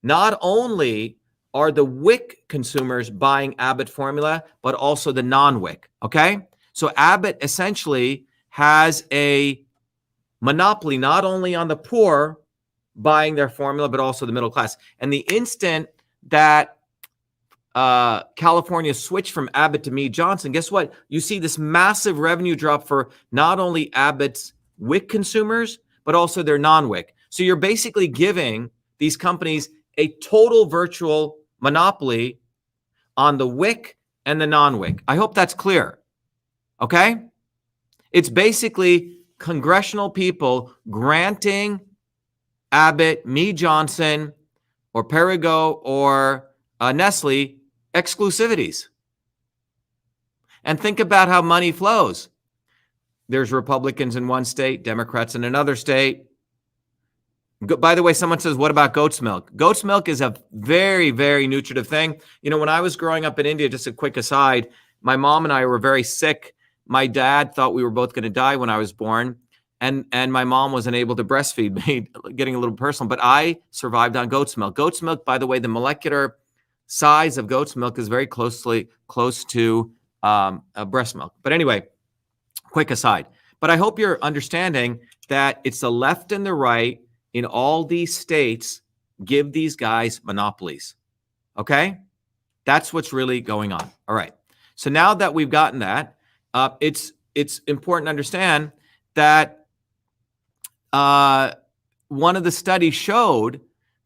Speaker 1: not only are the WIC consumers buying Abbott formula, but also the non-WIC, okay? So Abbott essentially has a monopoly not only on the poor buying their formula, but also the middle class. And the instant that California switched from Abbott to Mead Johnson, guess what? You see this massive revenue drop for not only Abbott's WIC consumers, but also their non-WIC. So you're basically giving these companies a total virtual monopoly on the WIC and the non-WIC. I hope that's clear. Okay? It's basically congressional people granting Abbott, Mead Johnson, or Perrigo, or Nestle exclusivities. And think about how money flows. There's Republicans in one state, Democrats in another state. By the way, someone says, what about goat's milk? Goat's milk is a very, very nutritive thing. You know, when I was growing up in India, just a quick aside, my mom and I were very sick. My dad thought we were both going to die when I was born. And my mom wasn't able to breastfeed me, getting a little personal, but I survived on goat's milk. Goat's milk, by the way, the molecular size of goat's milk is very close to breast milk. But anyway, quick aside. But I hope you're understanding that it's the left and the right in all these states give these guys monopolies. Okay? That's what's really going on. All right. So now that we've gotten that, it's important to understand that one of the studies showed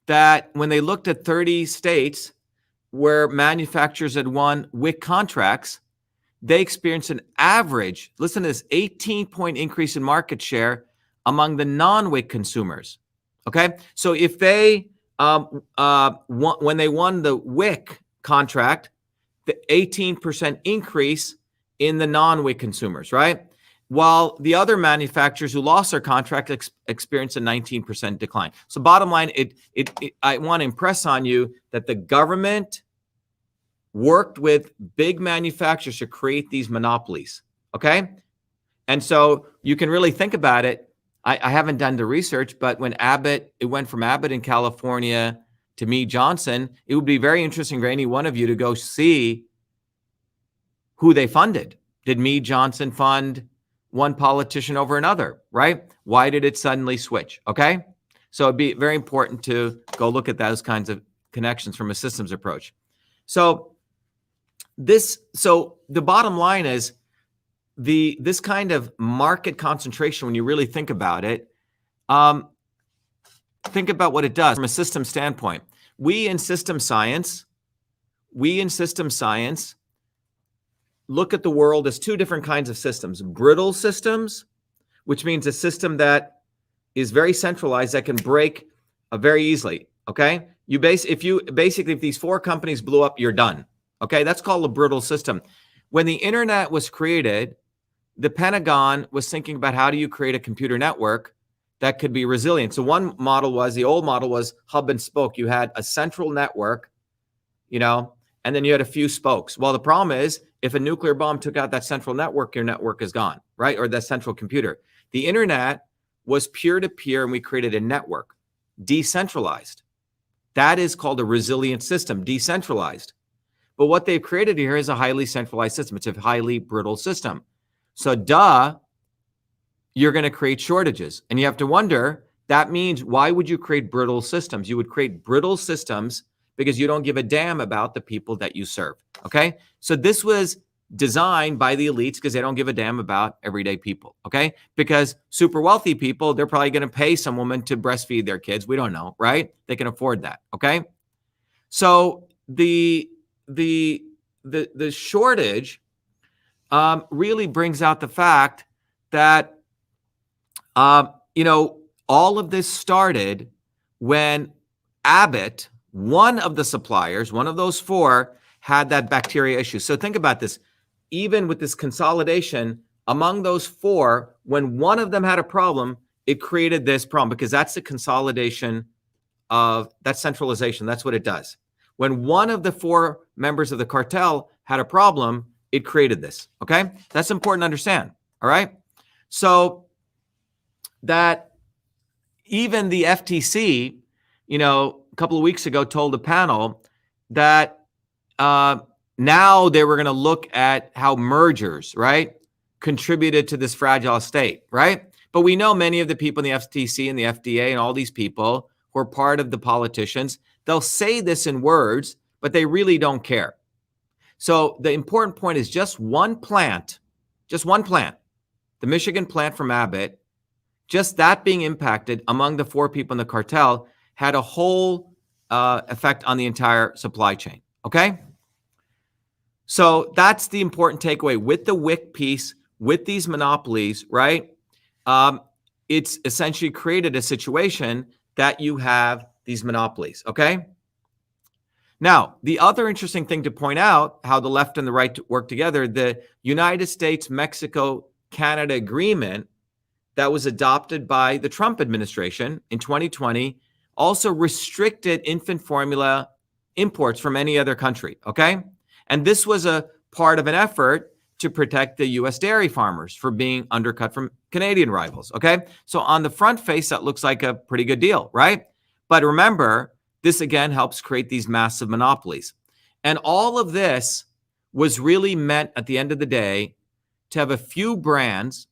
Speaker 1: that when they looked at 30 states where manufacturers had won WIC contracts, they experienced an average, listen to this, 18-point increase in market share among the non-WIC consumers. Okay, so if they, when they won the WIC contract, the 18% increase in the non-WIC consumers, right? While the other manufacturers who lost their contract experienced a 19% decline. So bottom line, I want to impress on you that the government worked with big manufacturers to create these monopolies, okay? And so you can really think about it. I haven't done the research, but when it went from Abbott in California to Mead Johnson, it would be very interesting for any one of you to go see who they funded. Did Mead Johnson fund one politician over another, right? Why did it suddenly switch, okay? So it'd be very important to go look at those kinds of connections from a systems approach. So the bottom line is, this kind of market concentration, when you really think about it, think about what it does from a system standpoint. We in system science look at the world as two different kinds of systems. Brittle systems, which means a system that is very centralized, that can break very easily, okay? If these four companies blew up, you're done, okay? That's called a brittle system. When the internet was created, the Pentagon was thinking about how do you create a computer network that could be resilient. So one model was, the old model was hub and spoke. You had a central network, and then you had a few spokes. Well, the problem is if a nuclear bomb took out that central network, your network is gone, right? Or that central computer. The internet was peer-to-peer, and we created a network, decentralized. That is called a resilient system, decentralized. But what they've created here is a highly centralized system. It's a highly brittle system. So you're going to create shortages. And you have to wonder, that means why would you create brittle systems? You would create brittle systems because you don't give a damn about the people that you serve, okay? So this was designed by the elites because they don't give a damn about everyday people, okay? Because super wealthy people, they're probably going to pay some woman to breastfeed their kids. We don't know, right? They can afford that, okay? So the shortage really brings out the fact that, all of this started when Abbott, one of the suppliers, one of those four, had that bacteria issue. So think about this. Even with this consolidation among those four, when one of them had a problem, it created this problem because that's the consolidation of that centralization. That's what it does. When one of the four members of the cartel had a problem, it created this, okay? That's important to understand, all right? So that even the FTC, a couple of weeks ago told the panel that now they were going to look at how mergers, right, contributed to this fragile state, right? But we know many of the people in the FTC and the FDA and all these people who are part of the politicians, they'll say this in words, but they really don't care. So the important point is just one plant, the Michigan plant from Abbott, just that being impacted among the four people in the cartel had a whole effect on the entire supply chain, okay? So that's the important takeaway with the WIC piece, with these monopolies, right? it's essentially created a situation that you have these monopolies, okay? Now, the other interesting thing to point out, how the left and the right work together, the United States-Mexico-Canada agreement that was adopted by the Trump administration in 2020 also restricted infant formula imports from any other country, okay? And this was a part of an effort to protect the U.S. dairy farmers from being undercut from Canadian rivals, okay? So on the front face, that looks like a pretty good deal, right? But remember, this again helps create these massive monopolies. And all of this was really meant at the end of the day to have a few brands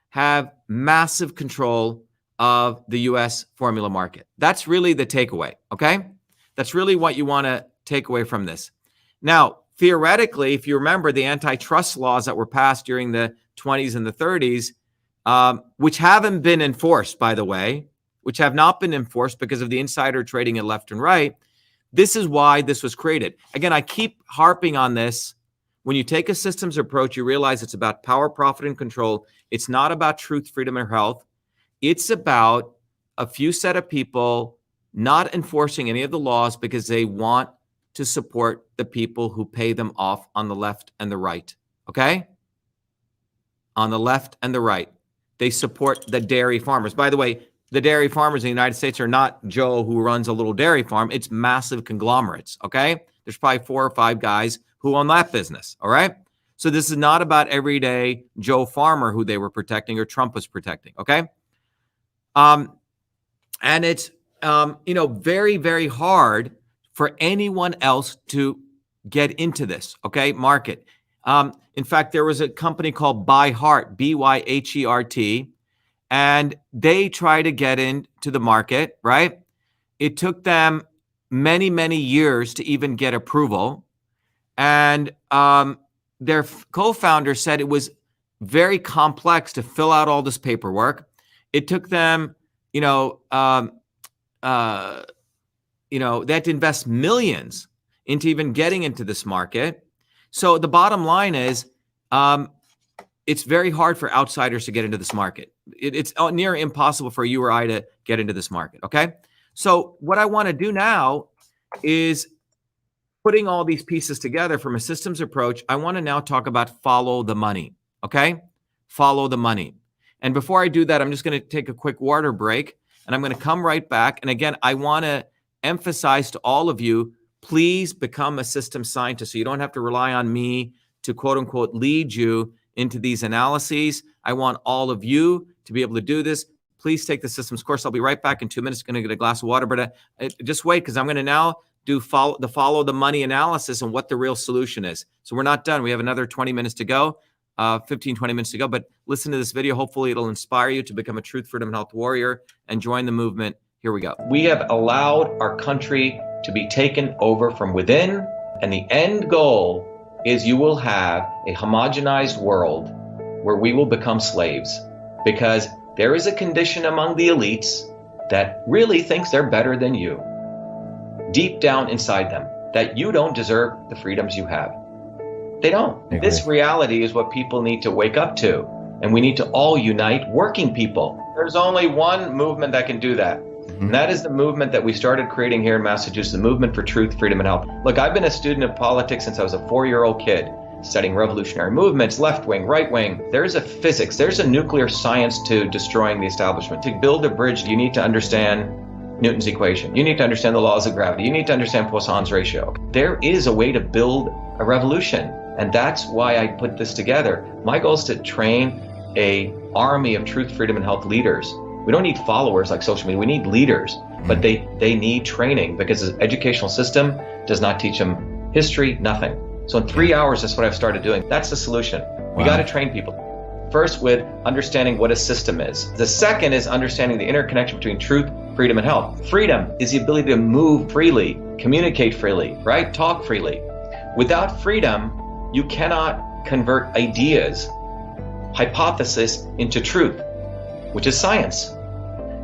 Speaker 1: have massive control of the U.S. formula market. That's really the takeaway, okay? That's really what you want to take away from this. Now, theoretically, if you remember the antitrust laws that were passed during the 20s and the 30s, which haven't been enforced, by the way, which have not been enforced because of the insider trading at left and right, this is why this was created. Again, I keep harping on this. When you take a systems approach, you realize it's about power, profit, and control. It's not about truth, freedom, or health. It's about a few set of people not enforcing any of the laws because they want to support the people who pay them off on the left and the right, okay? On the left and the right. They support the dairy farmers. By the way, the dairy farmers in the United States are not Joe who runs a little dairy farm. It's massive conglomerates, okay? There's probably 4 or 5 guys who own that business, all right? So this is not about everyday Joe Farmer who they were protecting or Trump was protecting, okay? And it's, very, very hard for anyone else to get into this, okay, market. In fact, there was a company called ByHeart, B-Y-H-E-R-T, and they tried to get into the market, right? It took them many, many years to even get approval. And their co-founder said it was very complex to fill out all this paperwork. It took them, they had to invest millions into even getting into this market. So the bottom line is, it's very hard for outsiders to get into this market. It's near impossible for you or I to get into this market, okay? So what I want to do now is putting all these pieces together from a systems approach. I want to now talk about follow the money, okay? Follow the money. And before I do that, I'm just going to take a quick water break, and I'm going to come right back. And again, I want to emphasize to all of you, please become a systems scientist so you don't have to rely on me to quote unquote lead you into these analyses. I want all of you to be able to do this. Please take the systems course. I'll be right back in 2 minutes. Going to get a glass of water, but just wait, because I'm going to now do follow the money analysis and what the real solution is. So we're not done. We have another 20 minutes to go, 15, 20 minutes to go, but listen to this video. Hopefully it'll inspire you to become a truth, freedom, and health warrior and join the movement. Here we go. We have allowed our country to be taken over from within, and the end goal is you will have a homogenized world where we will become slaves, because there is a condition among the elites that really thinks they're better than you, deep down inside them, that you don't deserve the freedoms you have. They don't. This reality is what people need to wake up to, and we need to all unite, working people. There's only one movement that can do that. And that is the movement that we started creating here in Massachusetts, the movement for truth, freedom, and health. Look, I've been a student of politics since I was a 4-year-old kid, studying revolutionary movements, left wing, right wing. There's a physics, there's a nuclear science to destroying the establishment. To build a bridge, you need to understand Newton's equation. You need to understand the laws of gravity. You need to understand Poisson's ratio. There is a way to build a revolution, and that's why I put this together. My goal is to train an army of truth, freedom, and health leaders. We don't need followers like social media. We need leaders, but they need training, because the educational system does not teach them history, nothing. So in 3 hours, that's what I've started doing. That's the solution. We got to train people. First, with understanding what a system is. The second is understanding the interconnection between truth, freedom, and health. Freedom is the ability to move freely, communicate freely, right? Talk freely. Without freedom, you cannot convert ideas, hypothesis into truth, which is science.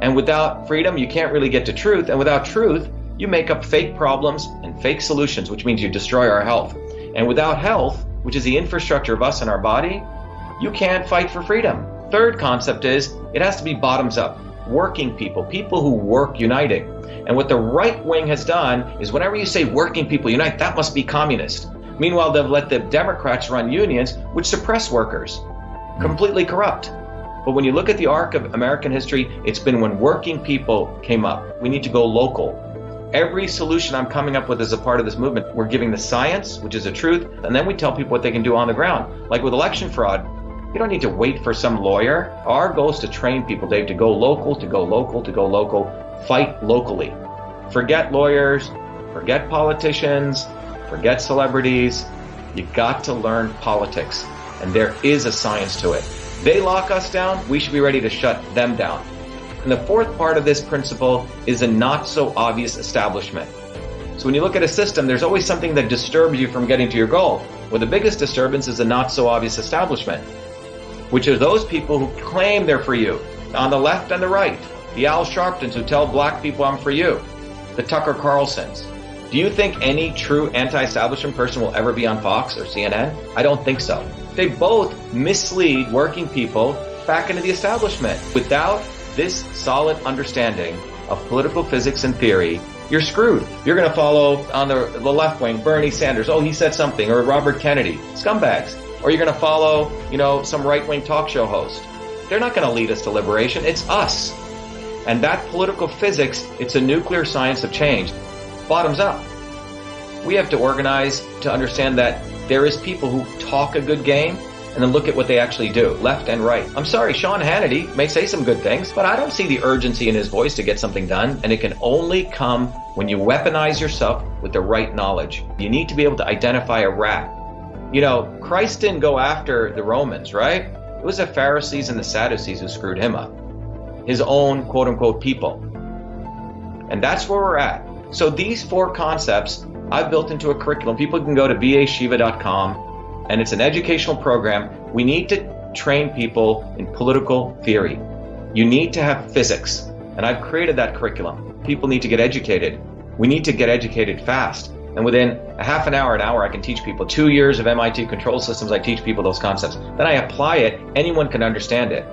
Speaker 1: And without freedom, you can't really get to truth. And without truth, you make up fake problems and fake solutions, which means you destroy our health. And without health, which is the infrastructure of us and our body, you can't fight for freedom. Third concept is it has to be bottoms up, working people, people who work uniting. And what the right wing has done is whenever you say working people unite, that must be communist. Meanwhile, they've let the Democrats run unions, which suppress workers, completely corrupt. But when you look at the arc of American history, it's been when working people came up. We need to go local. Every solution I'm coming up with as a part of this movement, we're giving the science, which is the truth, and then we tell people what they can do on the ground. Like with election fraud, you don't need to wait for some lawyer. Our goal is to train people, Dave, to go local, to go local, to go local, fight locally. Forget lawyers, forget politicians, forget celebrities. You got to learn politics, and there is a science to it. They lock us down, we should be ready to shut them down. And the fourth part of this principle is a not so obvious establishment. So when you look at a system, there's always something that disturbs you from getting to your goal. Well, the biggest disturbance is a not so obvious establishment, which are those people who claim they're for you, on the left and the right. The Al Sharptons who tell black people I'm for you. The Tucker Carlsons. Do you think any true anti-establishment person will ever be on Fox or CNN? I don't think so. They both mislead working people back into the establishment. Without this solid understanding of political physics and theory, you're screwed. You're going to follow on the left wing, Bernie Sanders. Oh, he said something. Or Robert Kennedy. Scumbags. Or you're going to follow, some right-wing talk show host. They're not going to lead us to liberation. It's us. And that political physics, it's a nuclear science of change. Bottoms up. We have to organize to understand that there is people who talk a good game and then look at what they actually do, left and right. I'm sorry, Sean Hannity may say some good things, but I don't see the urgency in his voice to get something done. And it can only come when you weaponize yourself with the right knowledge. You need to be able to identify a rat. Christ didn't go after the Romans, right? It was the Pharisees and the Sadducees who screwed him up. His own quote unquote people. And that's where we're at. So these four concepts I've built into a curriculum. People can go to vashiva.com, and it's an educational program. We need to train people in political theory. You need to have physics, and I've created that curriculum. People need to get educated. We need to get educated fast. And within a half an hour, I can teach people. 2 years of MIT control systems, I teach people those concepts. Then I apply it, anyone can understand it.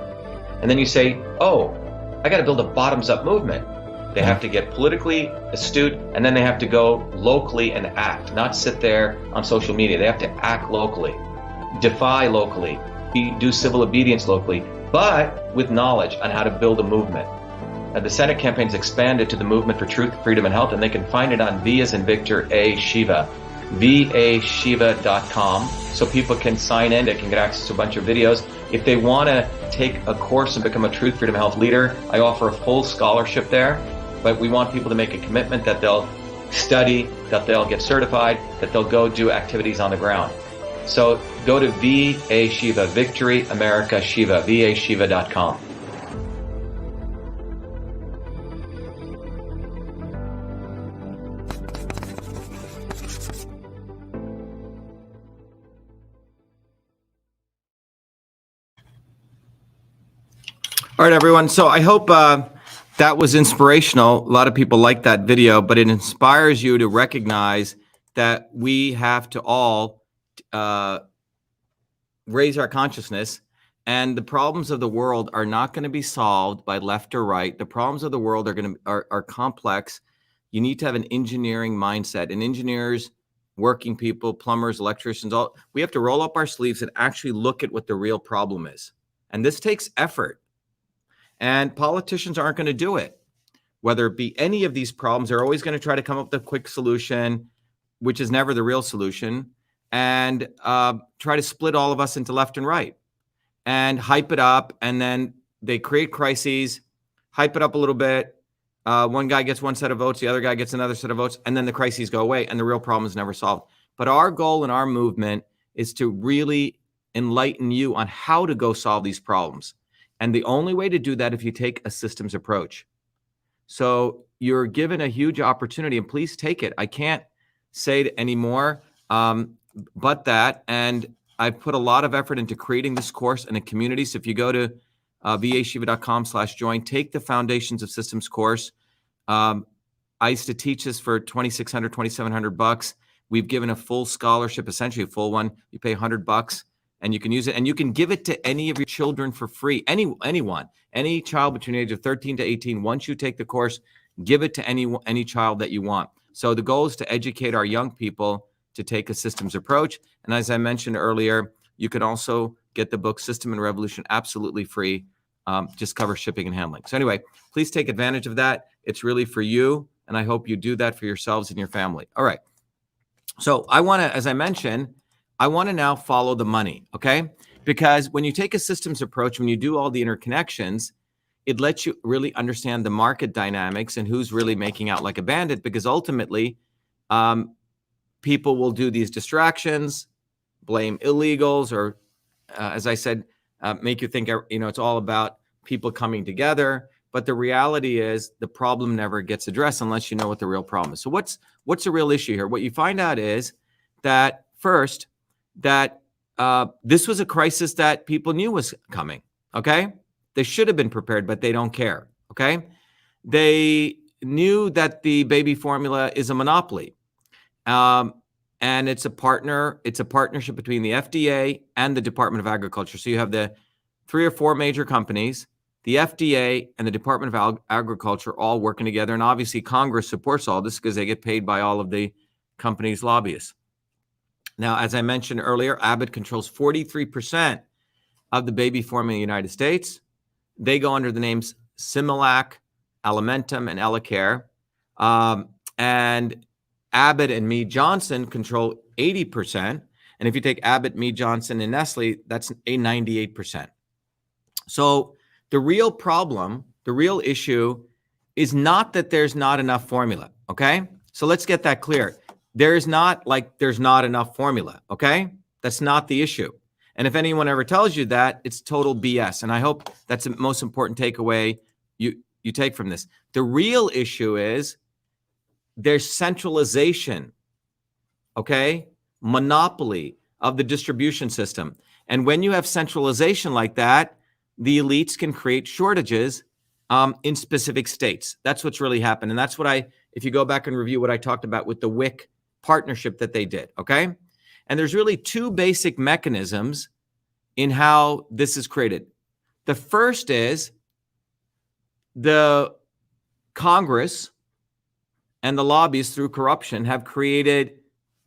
Speaker 1: And then you say, oh, I got to build a bottoms-up movement. They have to get politically astute, and then they have to go locally and act, not sit there on social media. They have to act locally, defy locally, do civil obedience locally, but with knowledge on how to build a movement. The Senate campaign's expanded to the Movement for Truth, Freedom, and Health, and they can find it on V as in Victor, A, Shiva, vashiva.com, so people can sign in. They can get access to a bunch of videos. If they want to take a course and become a Truth, Freedom, and Health leader, I offer a full scholarship there. But we want people to make a commitment that they'll study, that they'll get certified, that they'll go do activities on the ground. So go to VA Shiva, Victory America Shiva, vashiva.com. All right, everyone. So I hope that was inspirational. A lot of people like that video, but it inspires you to recognize that we have to all raise our consciousness, and the problems of the world are not going to be solved by left or right. The problems of the world are complex. You need to have an engineering mindset, and engineers, working people, plumbers, electricians, we have to roll up our sleeves and actually look at what the real problem is. And this takes effort. And politicians aren't going to do it. Whether it be any of these problems, they're always going to try to come up with a quick solution, which is never the real solution, and try to split all of us into left and right and hype it up. And then they create crises, hype it up a little bit. One guy gets one set of votes, the other guy gets another set of votes, and then the crises go away and the real problem is never solved. But our goal in our movement is to really enlighten you on how to go solve these problems. And the only way to do that if you take a systems approach. So you're given a huge opportunity, and please take it. I can't say it anymore but that. And I've put a lot of effort into creating this course in a community. So if you go to vashiva.com/join, take the Foundations of Systems course. I used to teach this for $2,600, $2,700. We've given a full scholarship, essentially a full one. You pay $100. and you can use it, and you can give it to any of your children for free. Anyone, any child between the age of 13 to 18. Once you take the course, give it to any child that you want. So the goal is to educate our young people to take a systems approach. And as I mentioned earlier, you can also get the book System and Revolution absolutely free. Just cover shipping and handling. So anyway, please take advantage of that. It's really for you, and I hope you do that for yourselves and your family. All right. So I want to, as I mentioned, I want to now follow the money, okay? Because when you take a systems approach, when you do all the interconnections, it lets you really understand the market dynamics and who's really making out like a bandit, because ultimately, people will do these distractions, blame illegals, or as I said, make you think, it's all about people coming together. But the reality is the problem never gets addressed unless you know what the real problem is. So what's the real issue here? What you find out is that first, that this was a crisis that people knew was coming, okay? They should have been prepared, but they don't care, okay? They knew that the baby formula is a monopoly. And it's a partnership between the FDA and the Department of Agriculture. So you have the 3 or 4 major companies, the FDA and the Department of Agriculture all working together. And obviously Congress supports all this because they get paid by all of the companies' lobbyists. Now, as I mentioned earlier, Abbott controls 43% of the baby formula in the United States. They go under the names Similac, Alimentum, and Elecare. And Abbott and Mead Johnson control 80%. And if you take Abbott, Mead Johnson, and Nestle, that's a 98%. So the real problem, the real issue is not that there's not enough formula, okay? So let's get that clear. There's not enough formula, okay? That's not the issue. And if anyone ever tells you that, it's total BS. And I hope that's the most important takeaway you take from this. The real issue is there's centralization, okay? Monopoly of the distribution system. And when you have centralization like that, the elites can create shortages in specific states. That's what's really happened. And that's what if you go back and review what I talked about with the WIC partnership that they did, okay? And there's really 2 basic mechanisms in how this is created. The first is the Congress and the lobbyists through corruption have created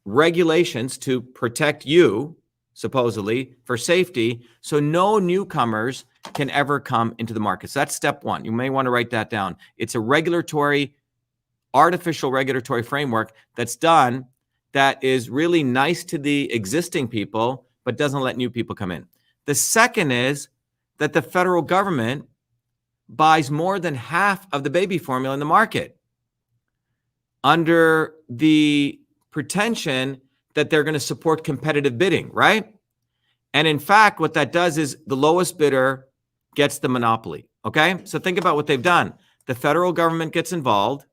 Speaker 1: regulations to protect you, supposedly, for safety, so no newcomers can ever come into the market. So that's step 1. You may want to write that down. It's a artificial regulatory framework that's done that is really nice to the existing people, but doesn't let new people come in. The second is that the federal government buys more than half of the baby formula in the market under the pretension that they're going to support competitive bidding, right? And in fact, what that does is the lowest bidder gets the monopoly, okay? So think about what they've done. The federal government gets involved.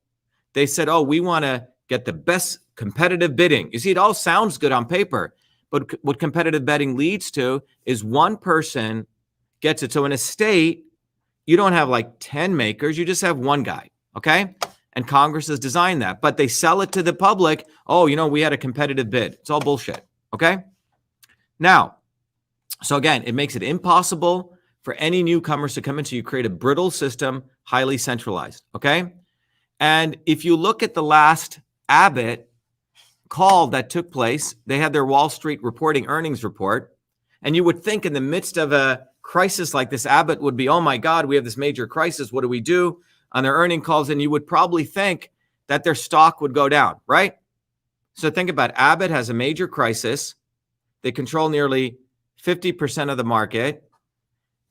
Speaker 1: They said, oh, we want to get the best competitive bidding. You see, it all sounds good on paper, but what competitive bidding leads to is one person gets it. So in a state, you don't have like 10 makers, you just have one guy, okay? And Congress has designed that, but they sell it to the public. Oh, we had a competitive bid. It's all bullshit, okay? Now, so again, it makes it impossible for any newcomers to come in. So you create a brittle system, highly centralized, okay? And if you look at the last Abbott call that took place, they had their Wall Street reporting earnings report. And you would think in the midst of a crisis like this, Abbott would be, oh my God, we have this major crisis. What do we do? On their earning calls, and you would probably think that their stock would go down, right? So think about it. Abbott has a major crisis. They control nearly 50% of the market.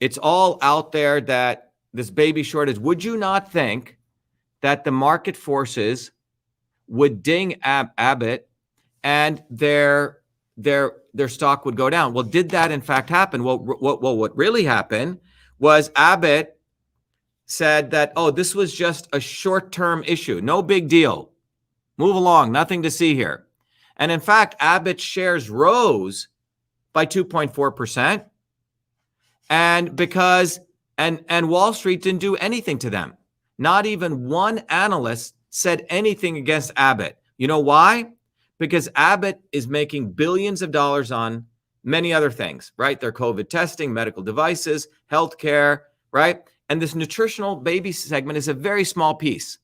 Speaker 1: It's all out there that this baby shortage. Would you not think that the market forces would ding Abbott and their stock would go down? Well, did that in fact happen? Well, what really happened was Abbott said that, oh, this was just a short-term issue. No big deal. Move along. Nothing to see here. And in fact, Abbott's shares rose by 2.4%. And Wall Street didn't do anything to them. Not even one analyst said anything against Abbott. You know why? Because Abbott is making billions of dollars on many other things, right? Their COVID testing, medical devices, healthcare, right? And this nutritional baby segment is a very small piece.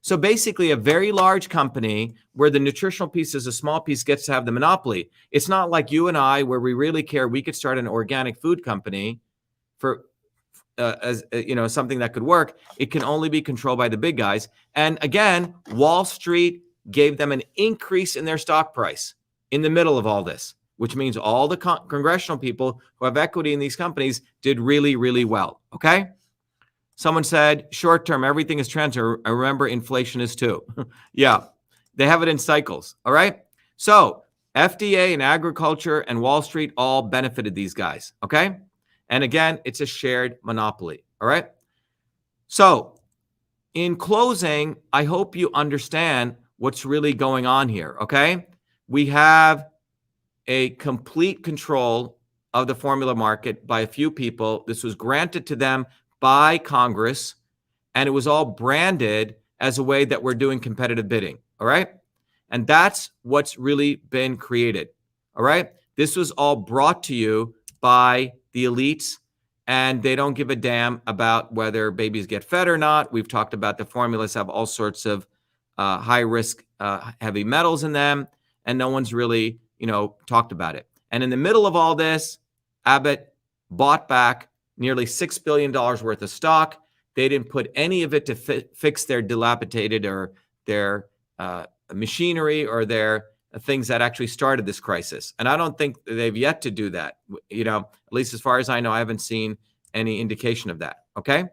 Speaker 1: So basically, a very large company where the nutritional piece is a small piece gets to have the monopoly. It's not like you and I, where we really care. We could start an organic food company for as something that could work. It can only be controlled by the big guys. And again, Wall Street gave them an increase in their stock price in the middle of all this, which means all the congressional people who have equity in these companies did really, really well. Okay. Someone said, short term, everything is transient. I remember inflation is too. Yeah, they have it in cycles. All right. So FDA and agriculture and Wall Street all benefited these guys. Okay. And again, it's a shared monopoly. All right. So in closing, I hope you understand what's really going on here. Okay. We have a complete control of the formula market by a few people. This was granted to them by Congress, and it was all branded as a way that we're doing competitive bidding. All right. And that's what's really been created. All right. This was all brought to you by the elites, and they don't give a damn about whether babies get fed or not. We've talked about the formulas have all sorts of high risk heavy metals in them, and no one's really, talked about it. And in the middle of all this, Abbott bought back nearly $6 billion worth of stock. They didn't put any of it to fix their dilapidated or their machinery or their things that actually started this crisis. And I don't think they've yet to do that. At least as far as I know, I haven't seen any indication of that. Okay.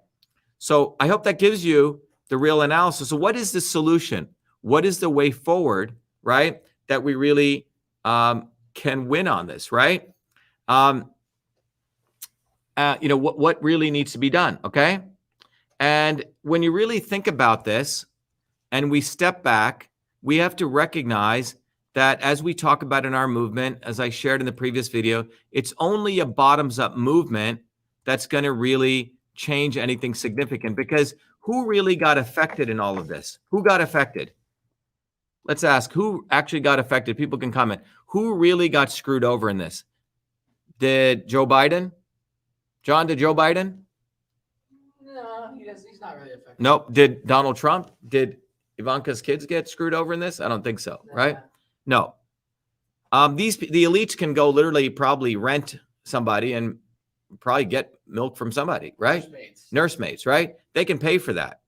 Speaker 1: So I hope that gives you the real analysis. So what is the solution? What is the way forward, right? That we really can win on this, right? What really needs to be done, okay? And when you really think about this and we step back, we have to recognize that as we talk about in our movement, as I shared in the previous video, it's only a bottoms-up movement that's going to really change anything significant, because who really got affected in all of this? Who got affected? Let's ask, who actually got affected? People can comment. Who really got screwed over in this? Did Joe Biden? John, did Joe Biden?
Speaker 2: No, he's not really affected.
Speaker 1: Nope. Did Donald Trump? Did Ivanka's kids get screwed over in this? I don't think so, right? No. The elites can go literally probably rent somebody and probably get milk from somebody, right? Nursemaids, right? They can pay for that.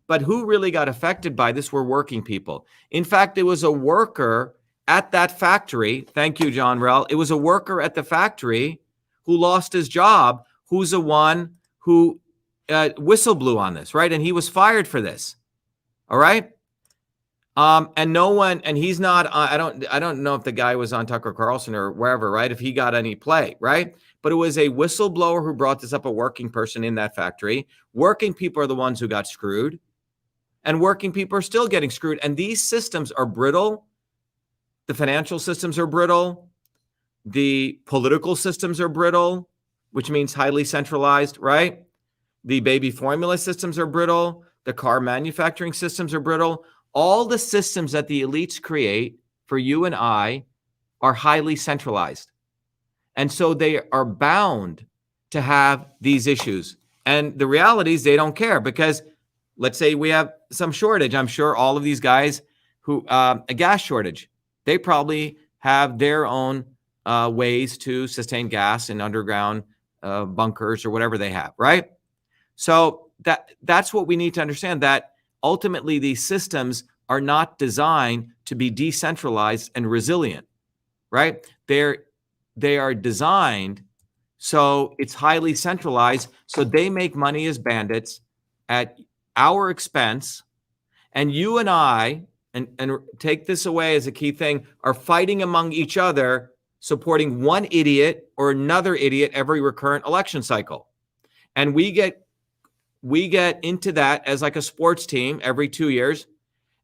Speaker 1: But who really got affected by this were working people. In fact, it was a worker at that factory. Thank you, John Rell. It was a worker at the factory who lost his job, who's the one who whistle blew on this, right? And he was fired for this. All right. And no one, and he's not, I don't know if the guy was on Tucker Carlson or wherever, right? If he got any play, right? But it was a whistleblower who brought this up, a working person in that factory. Working people are the ones who got screwed, and working people are still getting screwed. And these systems are brittle. The financial systems are brittle. The political systems are brittle, which means highly centralized, right? The baby formula systems are brittle. The car manufacturing systems are brittle. All the systems that the elites create for you and I are highly centralized. And so they are bound to have these issues. And the reality is they don't care, because let's say we have some shortage. I'm sure all of these guys who, a gas shortage, they probably have their own ways to sustain gas in underground bunkers or whatever they have, right? So that's what we need to understand, that ultimately these systems are not designed to be decentralized and resilient, right? They are designed so it's highly centralized, so they make money as bandits at our expense, and you and I, and take this away as a key thing, are fighting among each other, supporting one idiot or another idiot every recurrent election cycle. And we get into that as like a sports team every 2 years.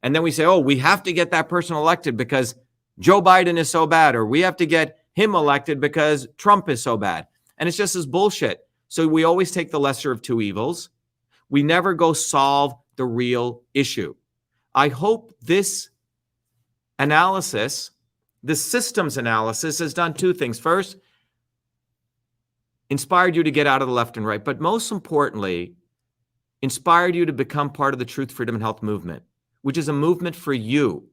Speaker 1: And then we say, oh, we have to get that person elected because Joe Biden is so bad, or we have to get him elected because Trump is so bad. And it's just this bullshit. So we always take the lesser of two evils. We never go solve the real issue. I hope this analysis The systems analysis has done two things. First, inspired you to get out of the left and right, but most importantly, inspired you to become part of the Truth, Freedom, and Health movement, which is a movement for you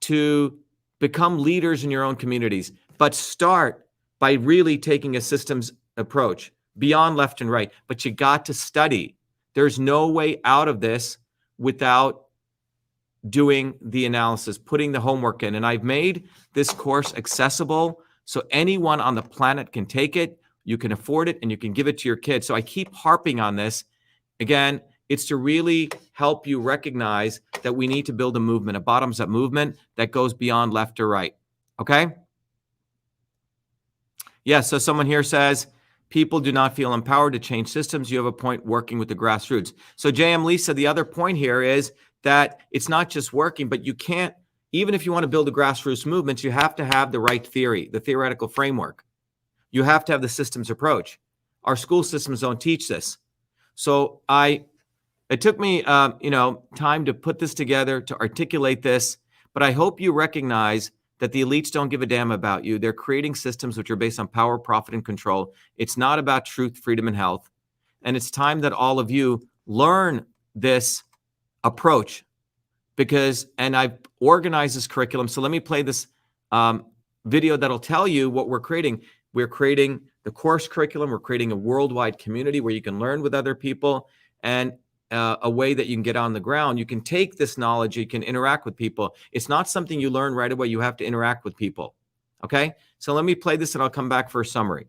Speaker 1: to become leaders in your own communities, but start by really taking a systems approach beyond left and right. But you got to study. There's no way out of this without doing the analysis, putting the homework in. And I've made this course accessible so anyone on the planet can take it, you can afford it, and you can give it to your kids. So I keep harping on this. Again, it's to really help you recognize that we need to build a movement, a bottoms-up movement that goes beyond left or right. Okay? Yeah, so someone here says, people do not feel empowered to change systems. You have a point working with the grassroots. So J.M. Lisa, the other point here is that it's not just working, but you can't, even if you want to build a grassroots movement, you have to have the right theory, the theoretical framework. You have to have the systems approach. Our school systems don't teach this. So it took me, time to put this together, to articulate this, but I hope you recognize that the elites don't give a damn about you. They're creating systems which are based on power, profit, and control. It's not about truth, freedom, and health. And it's time that all of you learn this approach and I've organized this curriculum. So let me play this video that'll tell you what we're creating. We're creating the course curriculum. We're creating a worldwide community where you can learn with other people, and a way that you can get on the ground. You can take this knowledge, you can interact with people. It's not something you learn right away. You have to interact with people. Okay? So let me play this and I'll come back for a summary.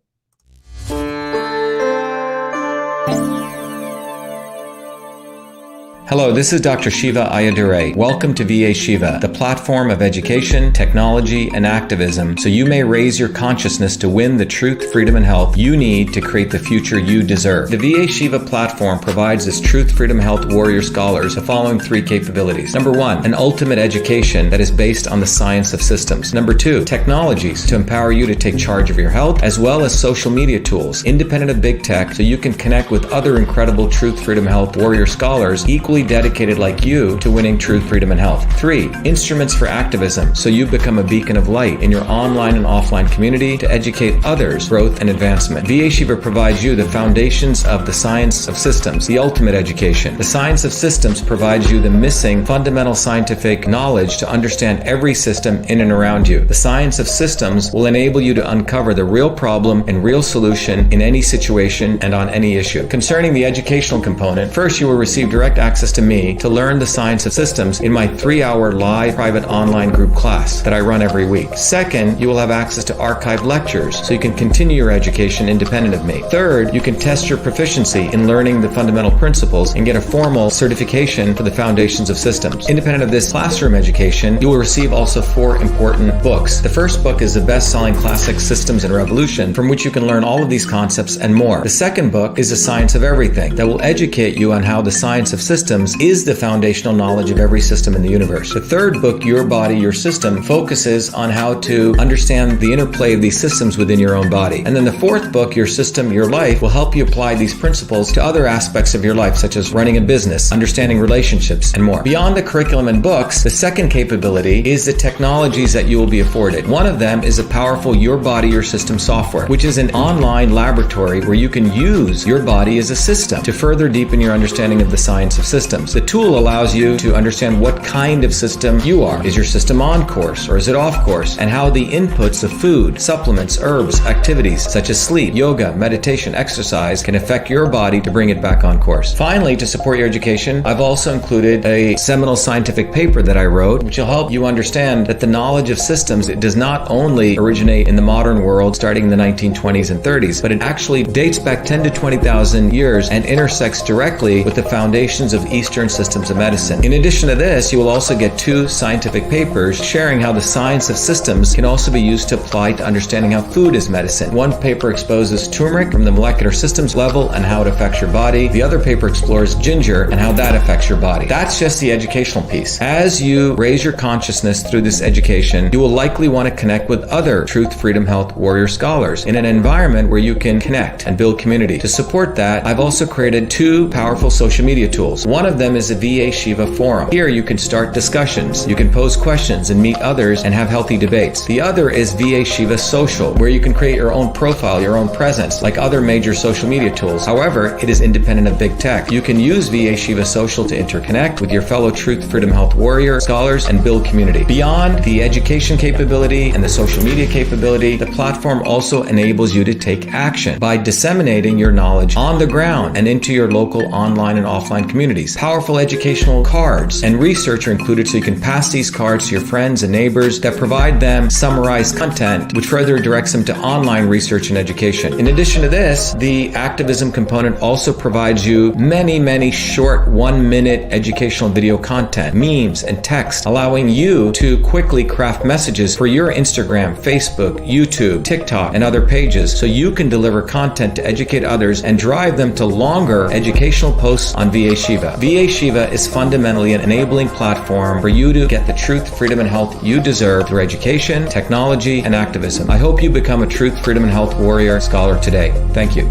Speaker 1: Hello, this is Dr. Shiva Ayyadurai. Welcome to VA Shiva, the platform of education, technology, and activism, so you may raise your consciousness to win the truth, freedom, and health you need to create the future you deserve. The VA Shiva platform provides its truth, freedom, health warrior scholars the following three capabilities. Number one, an ultimate education that is based on the science of systems. Number two, technologies to empower you to take charge of your health, as well as social media tools, independent of big tech, so you can connect with other incredible truth, freedom, health warrior scholars equally dedicated like you to winning truth, freedom, and health. 3, instruments for activism, so you become a beacon of light in your online and offline community to educate others' growth and advancement. VA Shiva provides you the foundations of the science of systems, the ultimate education. The science of systems provides you the missing fundamental scientific knowledge to understand every system in and around you. The science of systems will enable you to uncover the real problem and real solution in any situation and on any issue. Concerning the educational component, first you will receive direct access to me to learn the science of systems in my 3-hour live private online group class that I run every week. Second, you will have access to archived lectures so you can continue your education independent of me. Third, you can test your proficiency in learning the fundamental principles and get a formal certification for the foundations of systems. Independent of this classroom education, you will receive also 4 important books. The first book is the best-selling classic Systems and Revolution, from which you can learn all of these concepts and more. The second book is The Science of Everything, that will educate you on how the science of systems is the foundational knowledge of every system in the universe. The third book, Your Body, Your System, focuses on how to understand the interplay of these systems within your own body. And then the fourth book, Your System, Your Life, will help you apply these principles to other aspects of your life, such as running a business, understanding relationships, and more. Beyond the curriculum and books, the second capability is the technologies that you will be afforded. One of them is a powerful Your Body, Your System software, which is an online laboratory where you can use your body as a system to further deepen your understanding of the science of systems. The tool allows you to understand what kind of system you are. Is your system on course or is it off course? And how the inputs of food, supplements, herbs, activities such as sleep, yoga, meditation, exercise can affect your body to bring it back on course. Finally, to support your education, I've also included a seminal scientific paper that I wrote, which will help you understand that the knowledge of systems, it does not only originate in the modern world starting in the 1920s and 30s, but it actually dates back 10 to 20,000 years and intersects directly with the foundations of Eastern systems of medicine. In addition to this, you will also get 2 scientific papers sharing how the science of systems can also be used to apply to understanding how food is medicine. One paper exposes turmeric from the molecular systems level and how it affects your body. The other paper explores ginger and how that affects your body. That's just the educational piece. As you raise your consciousness through this education, you will likely want to connect with other truth, freedom, health warrior scholars in an environment where you can connect and build community. To support that, I've also created 2 powerful social media tools. One One of them is the VA Shiva Forum. Here you can start discussions, you can pose questions and meet others and have healthy debates. The other is VA Shiva Social, where you can create your own profile, your own presence, like other major social media tools. However, it is independent of big tech. You can use VA Shiva Social to interconnect with your fellow Truth, Freedom, Health warrior scholars and build community. Beyond the education capability and the social media capability, the platform also enables you to take action by disseminating your knowledge on the ground and into your local online and offline communities. Powerful educational cards and research are included, so you can pass these cards to your friends and neighbors that provide them summarized content, which further directs them to online research and education. In addition to this, the activism component also provides you many short 1-minute educational video content, memes, and text, allowing you to quickly craft messages for your Instagram, Facebook, YouTube, TikTok, and other pages, so you can deliver content to educate others and drive them to longer educational posts on VA Shiva. VA Shiva is fundamentally an enabling platform for you to get the truth, freedom, and health you deserve through education, technology, and activism. I hope you become a truth, freedom, and health warrior scholar today. Thank you.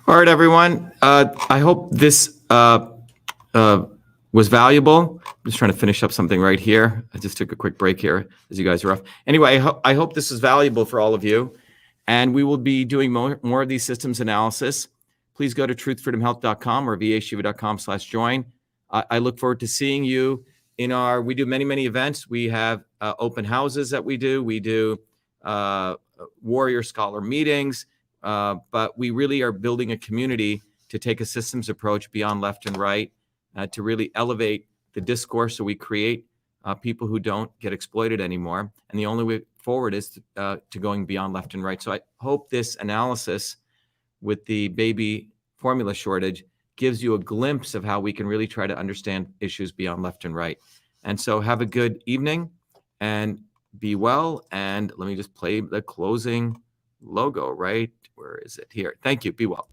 Speaker 1: All right, everyone. I hope this was valuable. I'm just trying to finish up something right here. I just took a quick break here as you guys are off. Anyway, I hope this is valuable for all of you. And we will be doing more of these systems analysis. Please go to truthfreedomhealth.com or vashiva.com/join. I look forward to seeing you in we do many events. We have open houses that we do. We do warrior scholar meetings. But we really are building a community to take a systems approach beyond left and right, to really elevate the discourse so we create people who don't get exploited anymore. And the only way forward is to going beyond left and right. So I hope this analysis with the baby formula shortage gives you a glimpse of how we can really try to understand issues beyond left and right. And so have a good evening and be well. And let me just play the closing logo, right? Where is it? Here. Thank you. Be well.